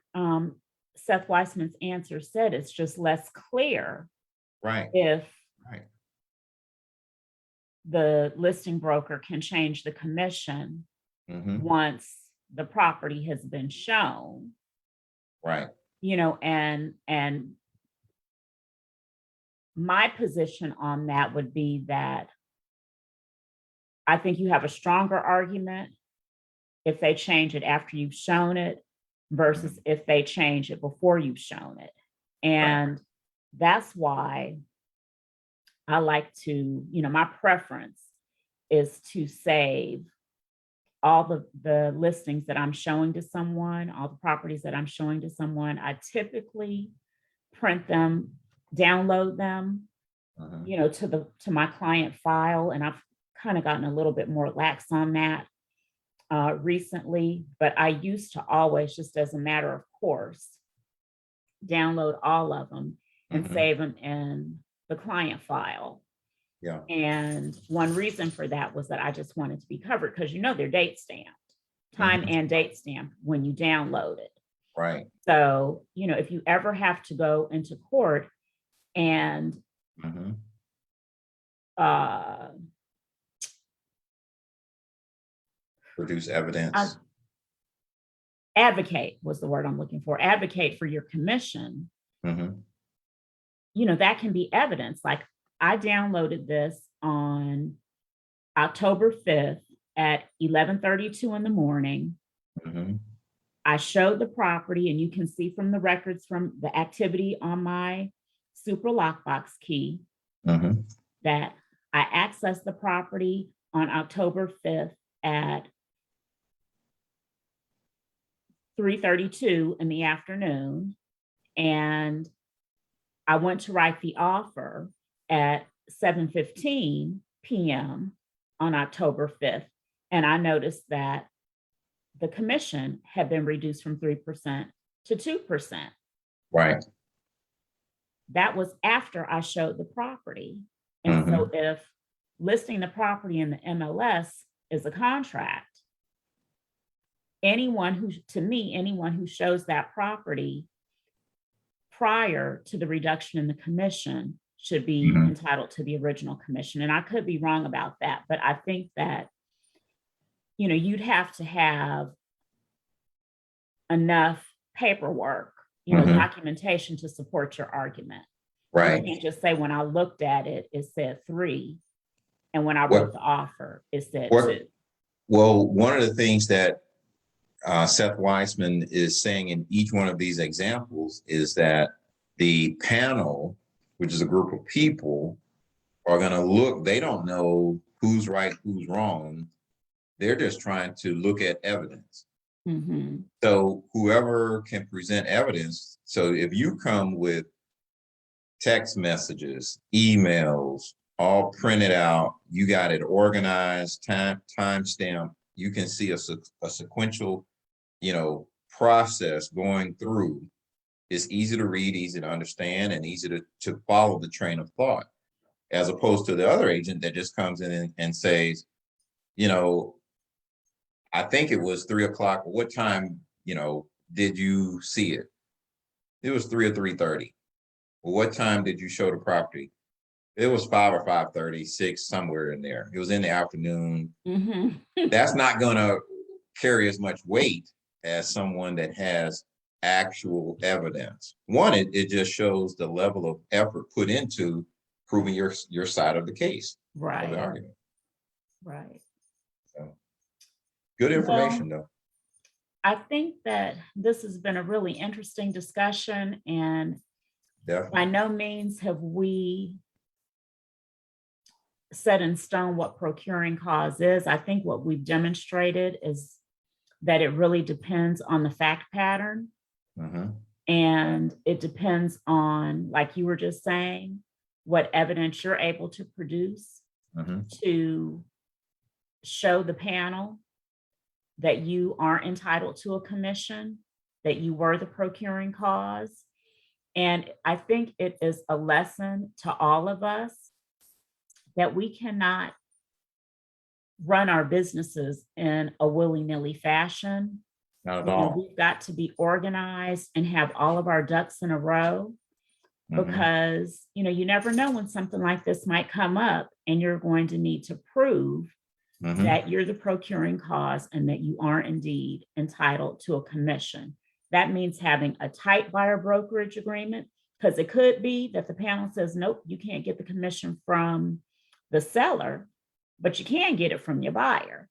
Seth Weissman's answer said, it's just less clear Right. if Right. the listing broker can change the commission Hmm. once the property has been shown, Right. and my position on that would be that I think you have a stronger argument if they change it after you've shown it versus Hmm. if they change it before you've shown it. Right. And that's why I like to, my preference is to save all the listings that I'm showing to someone, all the properties that I'm showing to someone. I typically print them, download them, Hmm. to my client file, and I've kind of gotten a little bit more lax on that recently. But I used to always, just as a matter of course, download all of them and Hmm. save them in the client file. Yeah. And one reason for that was that I just wanted to be covered because they're date stamped, time Hmm. and date stamped when you download it. Right. So, if you ever have to go into court and Hmm. uh, Produce I, evidence. advocate was the word I'm looking for, advocate for your commission, Hmm. that can be evidence. Like I downloaded this on October 5th at 11:32 in the morning. Hmm. I showed the property, and you can see from the records from the activity on my super lockbox key Hmm. that I accessed the property on October 5th at 3:32 in the afternoon. And I went to write the offer at 7:15 p.m. on October 5th. And I noticed that the commission had been reduced from 3% to 2%. Right. That was after I showed the property. And Mm-hmm. so if listing the property in the MLS is a contract, anyone who shows that property prior to the reduction in the commission should be Mm-hmm. entitled to the original commission. And I could be wrong about that, but I think that, you'd have to have enough paperwork, Mm-hmm. documentation to support your argument. Right. You can't just say, when I looked at it, it said 3. And when I What- wrote the offer, it said what- 2. Well, one of the things that Seth Weisman is saying in each one of these examples is that the panel, which is a group of people, are going to look, they don't know who's right, who's wrong. They're just trying to look at evidence. Mm-hmm. So whoever can present evidence. So if you come with text messages, emails, all printed out, you got it organized, time stamped, you can see a sequential, process going through. It's easy to read, easy to understand, and easy to follow the train of thought, as opposed to the other agent that just comes in and says, I think it was 3 o'clock. What time, did you see it? It was 3 or 3:30. Well, what time did you show the property? It was 5 or 5:30, 6, somewhere in there. It was in the afternoon. Mm-hmm. That's not going to carry as much weight as someone that has actual evidence. One, it just shows the level of effort put into proving your side of the case, of the Right. argument. Right. So, good information, though. I think that this has been a really interesting discussion, and Definitely. by no means have we set in stone what procuring cause is. I think what we've demonstrated is that it really depends on the fact pattern. Mm-hmm. And it depends on, like you were just saying, what evidence you're able to produce Mm-hmm. to show the panel that you aren't entitled to a commission, that you were the procuring cause. And I think it is a lesson to all of us that we cannot run our businesses in a willy-nilly fashion. Not at all. We've got to be organized and have all of our ducks in a row, because you never know when something like this might come up, and you're going to need to prove that you're the procuring cause and that you are indeed entitled to a commission. That means having a tight buyer brokerage agreement, because it could be that the panel says, nope, you can't get the commission from the seller, but you can get it from your buyer.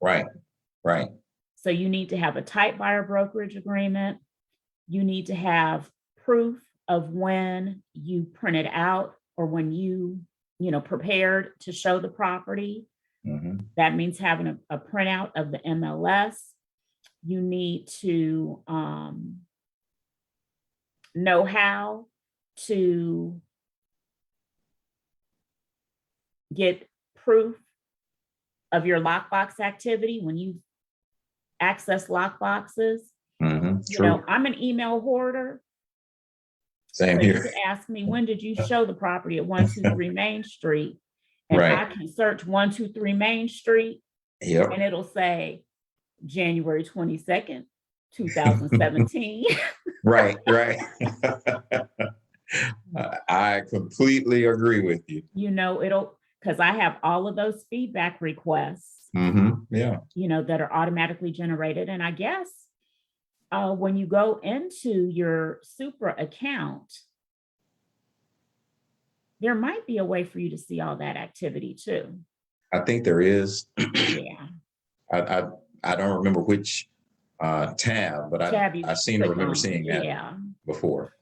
Right. So you need to have a tight buyer brokerage agreement. You need to have proof of when you printed out or when you prepared to show the property. That means having a printout of the MLS. You need to know how to get proof of your lockbox activity when you access lockboxes. True. I'm an email hoarder. Same So here. you could ask me, when did you show the property at 123 Main Street? And Right. I can search 123 Main Street, Yep. and it'll say January 22nd, 2017. Right. I completely agree with you. Because I have all of those feedback requests, Yeah. that are automatically generated. And I guess when you go into your Supra account, there might be a way for you to see all that activity too. I think there is. Yeah. I don't remember which tab, but I seem to remember seeing that before.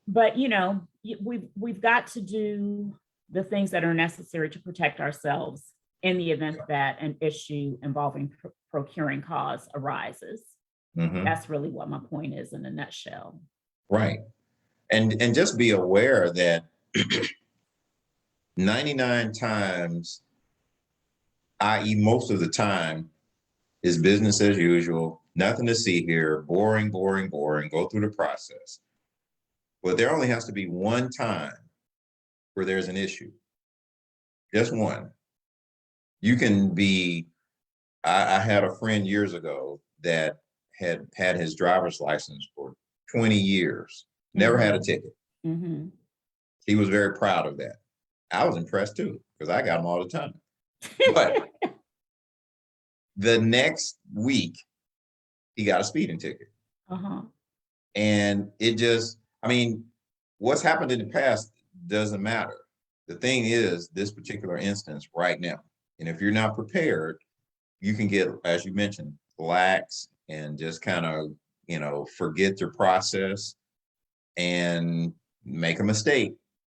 But we've got to do the things that are necessary to protect ourselves in the event that an issue involving procuring cause arises. That's really what my point is in a nutshell. Right. And just be aware that 99 times, i.e. most of the time, is business as usual, nothing to see here, boring, boring, boring, go through the process. But there only has to be one time where there's an issue, just one. You can be, I had a friend years ago that had had his driver's license for 20 years, never had a ticket. Mm-hmm. He was very proud of that. I was impressed too, because I got them all the time. But the next week, he got a speeding ticket. Uh-huh. And it just, I mean, what's happened in the past doesn't matter. The thing is, this particular instance right now. And if you're not prepared, you can get, as you mentioned, lax and just kind of, forget your process and make a mistake.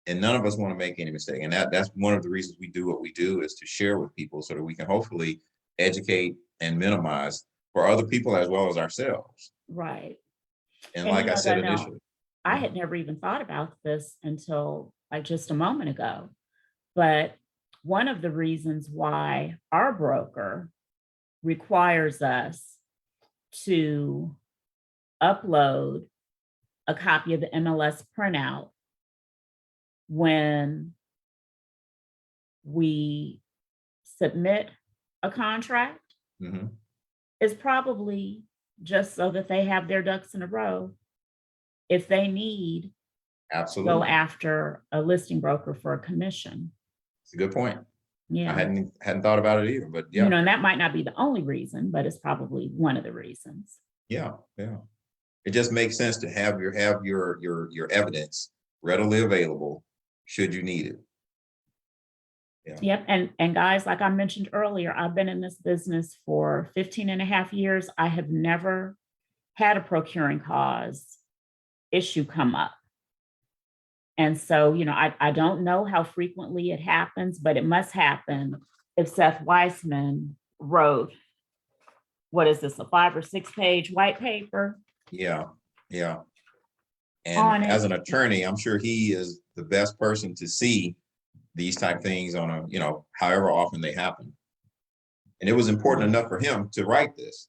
And none of us want to make any mistake. And that's one of the reasons we do what we do, is to share with people so that we can hopefully educate and minimize for other people as well as ourselves. Right. And And like I said Donell, initially, I had never even thought about this until like just a moment ago. But one of the reasons why our broker requires us to upload a copy of the MLS printout when we submit a contract mhm, is probably just so that they have their ducks in a row if they need to go absolutely. after a listing broker for a commission. It's a good point. I Yeah. hadn't thought about it either, but You know, yeah, and that might not be the only reason, but it's probably one of the reasons. yeah. It just makes sense to have your evidence readily available should you need it. Yeah. Yep. And guys, like I mentioned earlier, I've been in this business for 15 and a half years. I have never had a procuring cause issue come up. And so, I don't know how frequently it happens, but it must happen if Seth Weissman wrote, what is this, a 5 or 6 page white paper Yeah. on And it. as an attorney, I'm sure he is the best person to see these type things on however often they happen. And it was important enough for him to write this.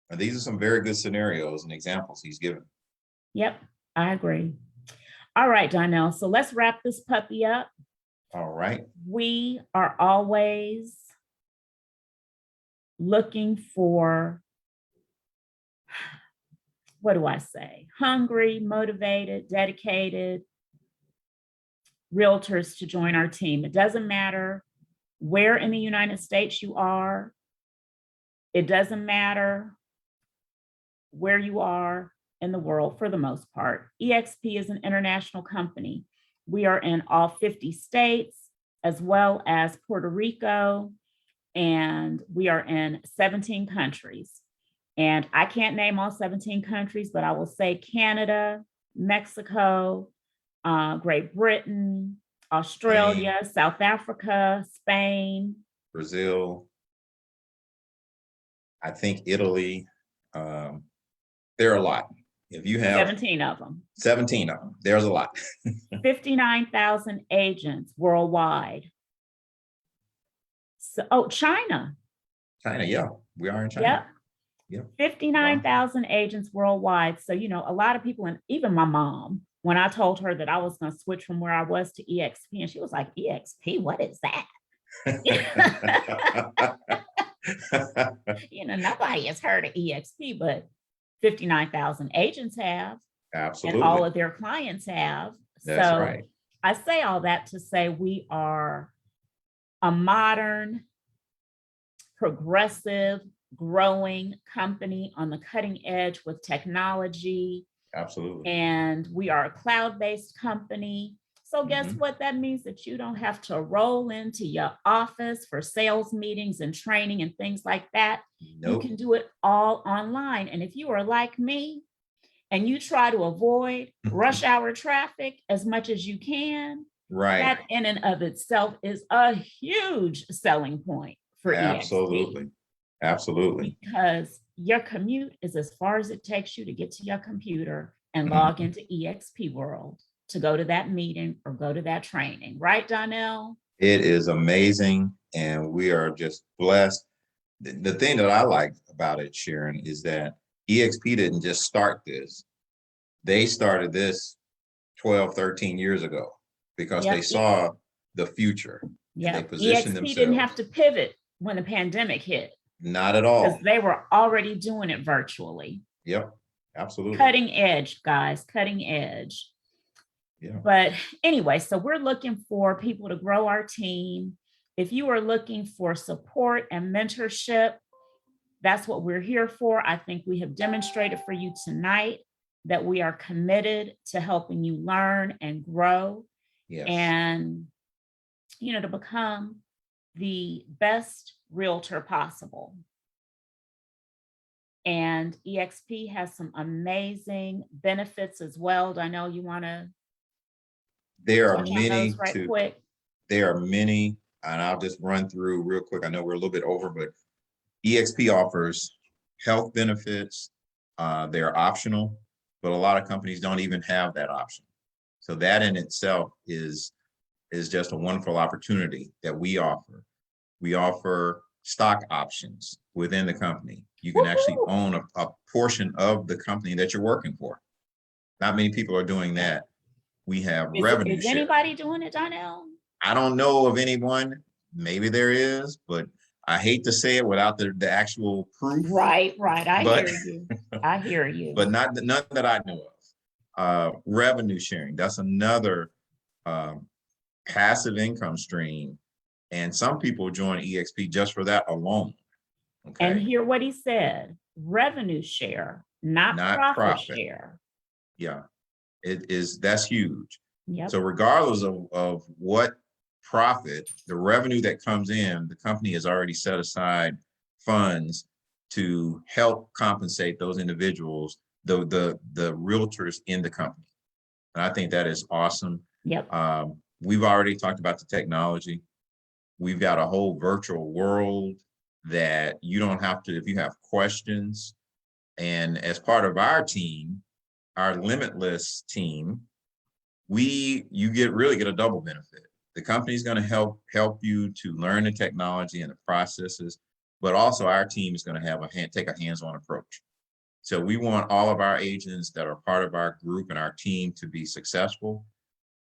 And these are some very good scenarios and examples he's given. Yep, I agree. All right, Donell. So let's wrap this puppy up. All right. We are always looking for, what do I say? Hungry, motivated, dedicated realtors to join our team. It doesn't matter where in the United States you are. It doesn't matter where you are in the world for the most part. EXP is an international company. We are in all 50 states as well as Puerto Rico, and we are in 17 countries. And I can't name all 17 countries, but I will say Canada, Mexico, Great Britain, Australia, South Africa, Spain, Brazil, I think Italy. There are a lot. If you have 17 of them. 17 of them, there's a lot. 59,000 agents worldwide. So, China. China, yeah, we are in China. Yep. Yep. 59,000 agents worldwide. So, a lot of people, and even my mom, when I told her that I was going to switch from where I was to EXP, and she was like, EXP, what is that? Nobody has heard of EXP, but 59,000 agents have. Absolutely. And all of their clients have. That's right. I say all that to say we are a modern, progressive, growing company on the cutting edge with technology. Absolutely. And we are a cloud-based company. So guess what? That means that you don't have to roll into your office for sales meetings and training and things like that. Nope. You can do it all online. And if you are like me and you try to avoid rush hour traffic as much as you can, right, that in and of itself is a huge selling point for absolutely. EXP. Absolutely. Because your commute is as far as it takes you to get to your computer and log into EXP World to go to that meeting or go to that training. Right, Donell? It is amazing. And we are just blessed the thing that I like about it, Sharon, is that EXP didn't just start this. They started this 12, 13 years ago because they Yep. saw the future and they Yep. positioned EXP didn't have themselves. to pivot when the pandemic hit Not at because all. they were already doing it virtually. Yep, absolutely. Cutting edge, guys, cutting edge. Yeah. But anyway, so we're looking for people to grow our team. If you are looking for support and mentorship, that's what we're here for. I think we have demonstrated for you tonight that we are committed to helping you learn and grow Yes. and, to become the best realtor possible. And EXP has some amazing benefits as well. I know you want to There are touch on many those right quick. there are many, and I'll just run through real quick. I know we're a little bit over, but EXP offers health benefits. They're optional, but a lot of companies don't even have that option. So that in itself is just a wonderful opportunity that we offer. We offer stock options within the company. You can actually Woohoo! own a portion of the company that you're working for. Not many people are doing that. We have revenue Is share. anybody doing it, Donell? I don't know of anyone. Maybe there is, but I hate to say it without the actual proof. Right. I But hear you. I hear you. but none that I know of. Revenue sharing, that's another passive income stream. And some people join EXP just for that alone. Okay. And hear what he said, revenue share, not profit share. Yeah, that's huge. Yep. So regardless of what profit, the revenue that comes in, the company has already set aside funds to help compensate those individuals, the realtors in the company. And I think that is awesome. Yep. We've already talked about the technology. We've got a whole virtual world that you don't have to, if you have questions. And as part of our team, our Limitless team, you really get a double benefit. The company's going to help you to learn the technology and the processes, but also our team is going to take a hands-on approach. So we want all of our agents that are part of our group and our team to be successful,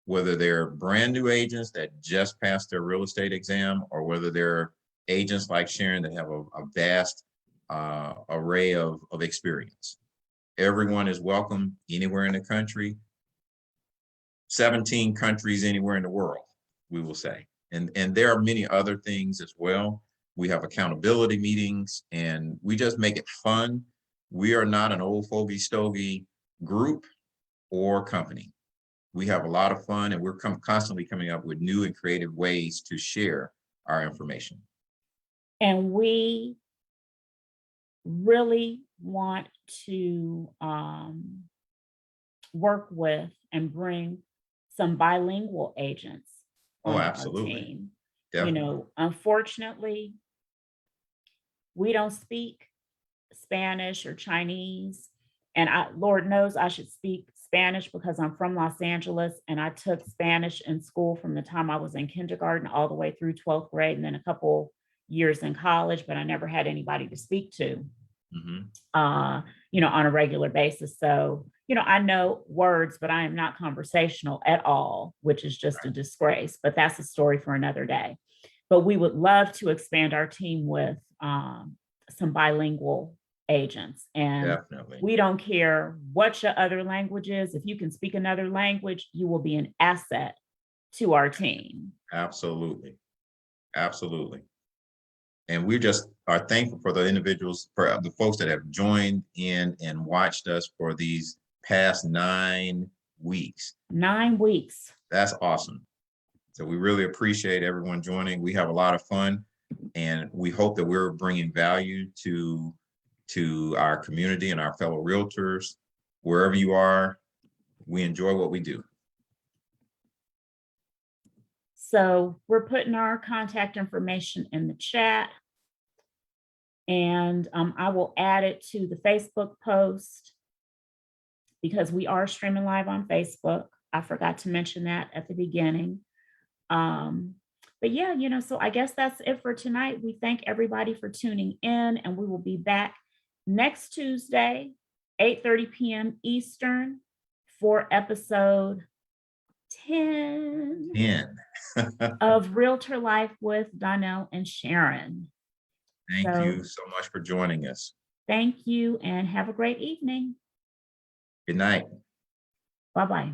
whether they're brand new agents that just passed their real estate exam, or whether they're agents like Sharon that have a vast array of experience. Everyone is welcome anywhere in the country. 17 countries anywhere in the world, we will say. And there are many other things as well. We have accountability meetings and we just make it fun. We are not an old fogey stogie group or company. We have a lot of fun and we're constantly coming up with new and creative ways to share our information. And we really want to work with and bring some bilingual agents on our team. Definitely. Unfortunately, we don't speak Spanish or Chinese. And Lord knows I should speak Spanish because I'm from Los Angeles and I took Spanish in school from the time I was in kindergarten all the way through 12th grade and then a couple years in college, but I never had anybody to speak to, on a regular basis. So, I know words, but I am not conversational at all, which is just a disgrace, but that's a story for another day. But we would love to expand our team with some bilingual agents. And definitely, we don't care what your other language is. If you can speak another language, you will be an asset to our team. Absolutely. And we just are thankful for the individuals, for the folks that have joined in and watched us for these past 9 weeks. 9 weeks. That's awesome. So we really appreciate everyone joining. We have a lot of fun and we hope that we're bringing value to our community and our fellow realtors. Wherever you are, we enjoy what we do. So we're putting our contact information in the chat and I will add it to the Facebook post because we are streaming live on Facebook. I forgot to mention that at the beginning. But But yeah, so I guess that's it for tonight. We thank everybody for tuning in, and we will be back next Tuesday, 8:30 p.m. Eastern, for episode 10 10. of Realtor Life with Donell and Sharon. Thank So you so much for joining us. thank you and have a great evening. Good night. Bye-bye.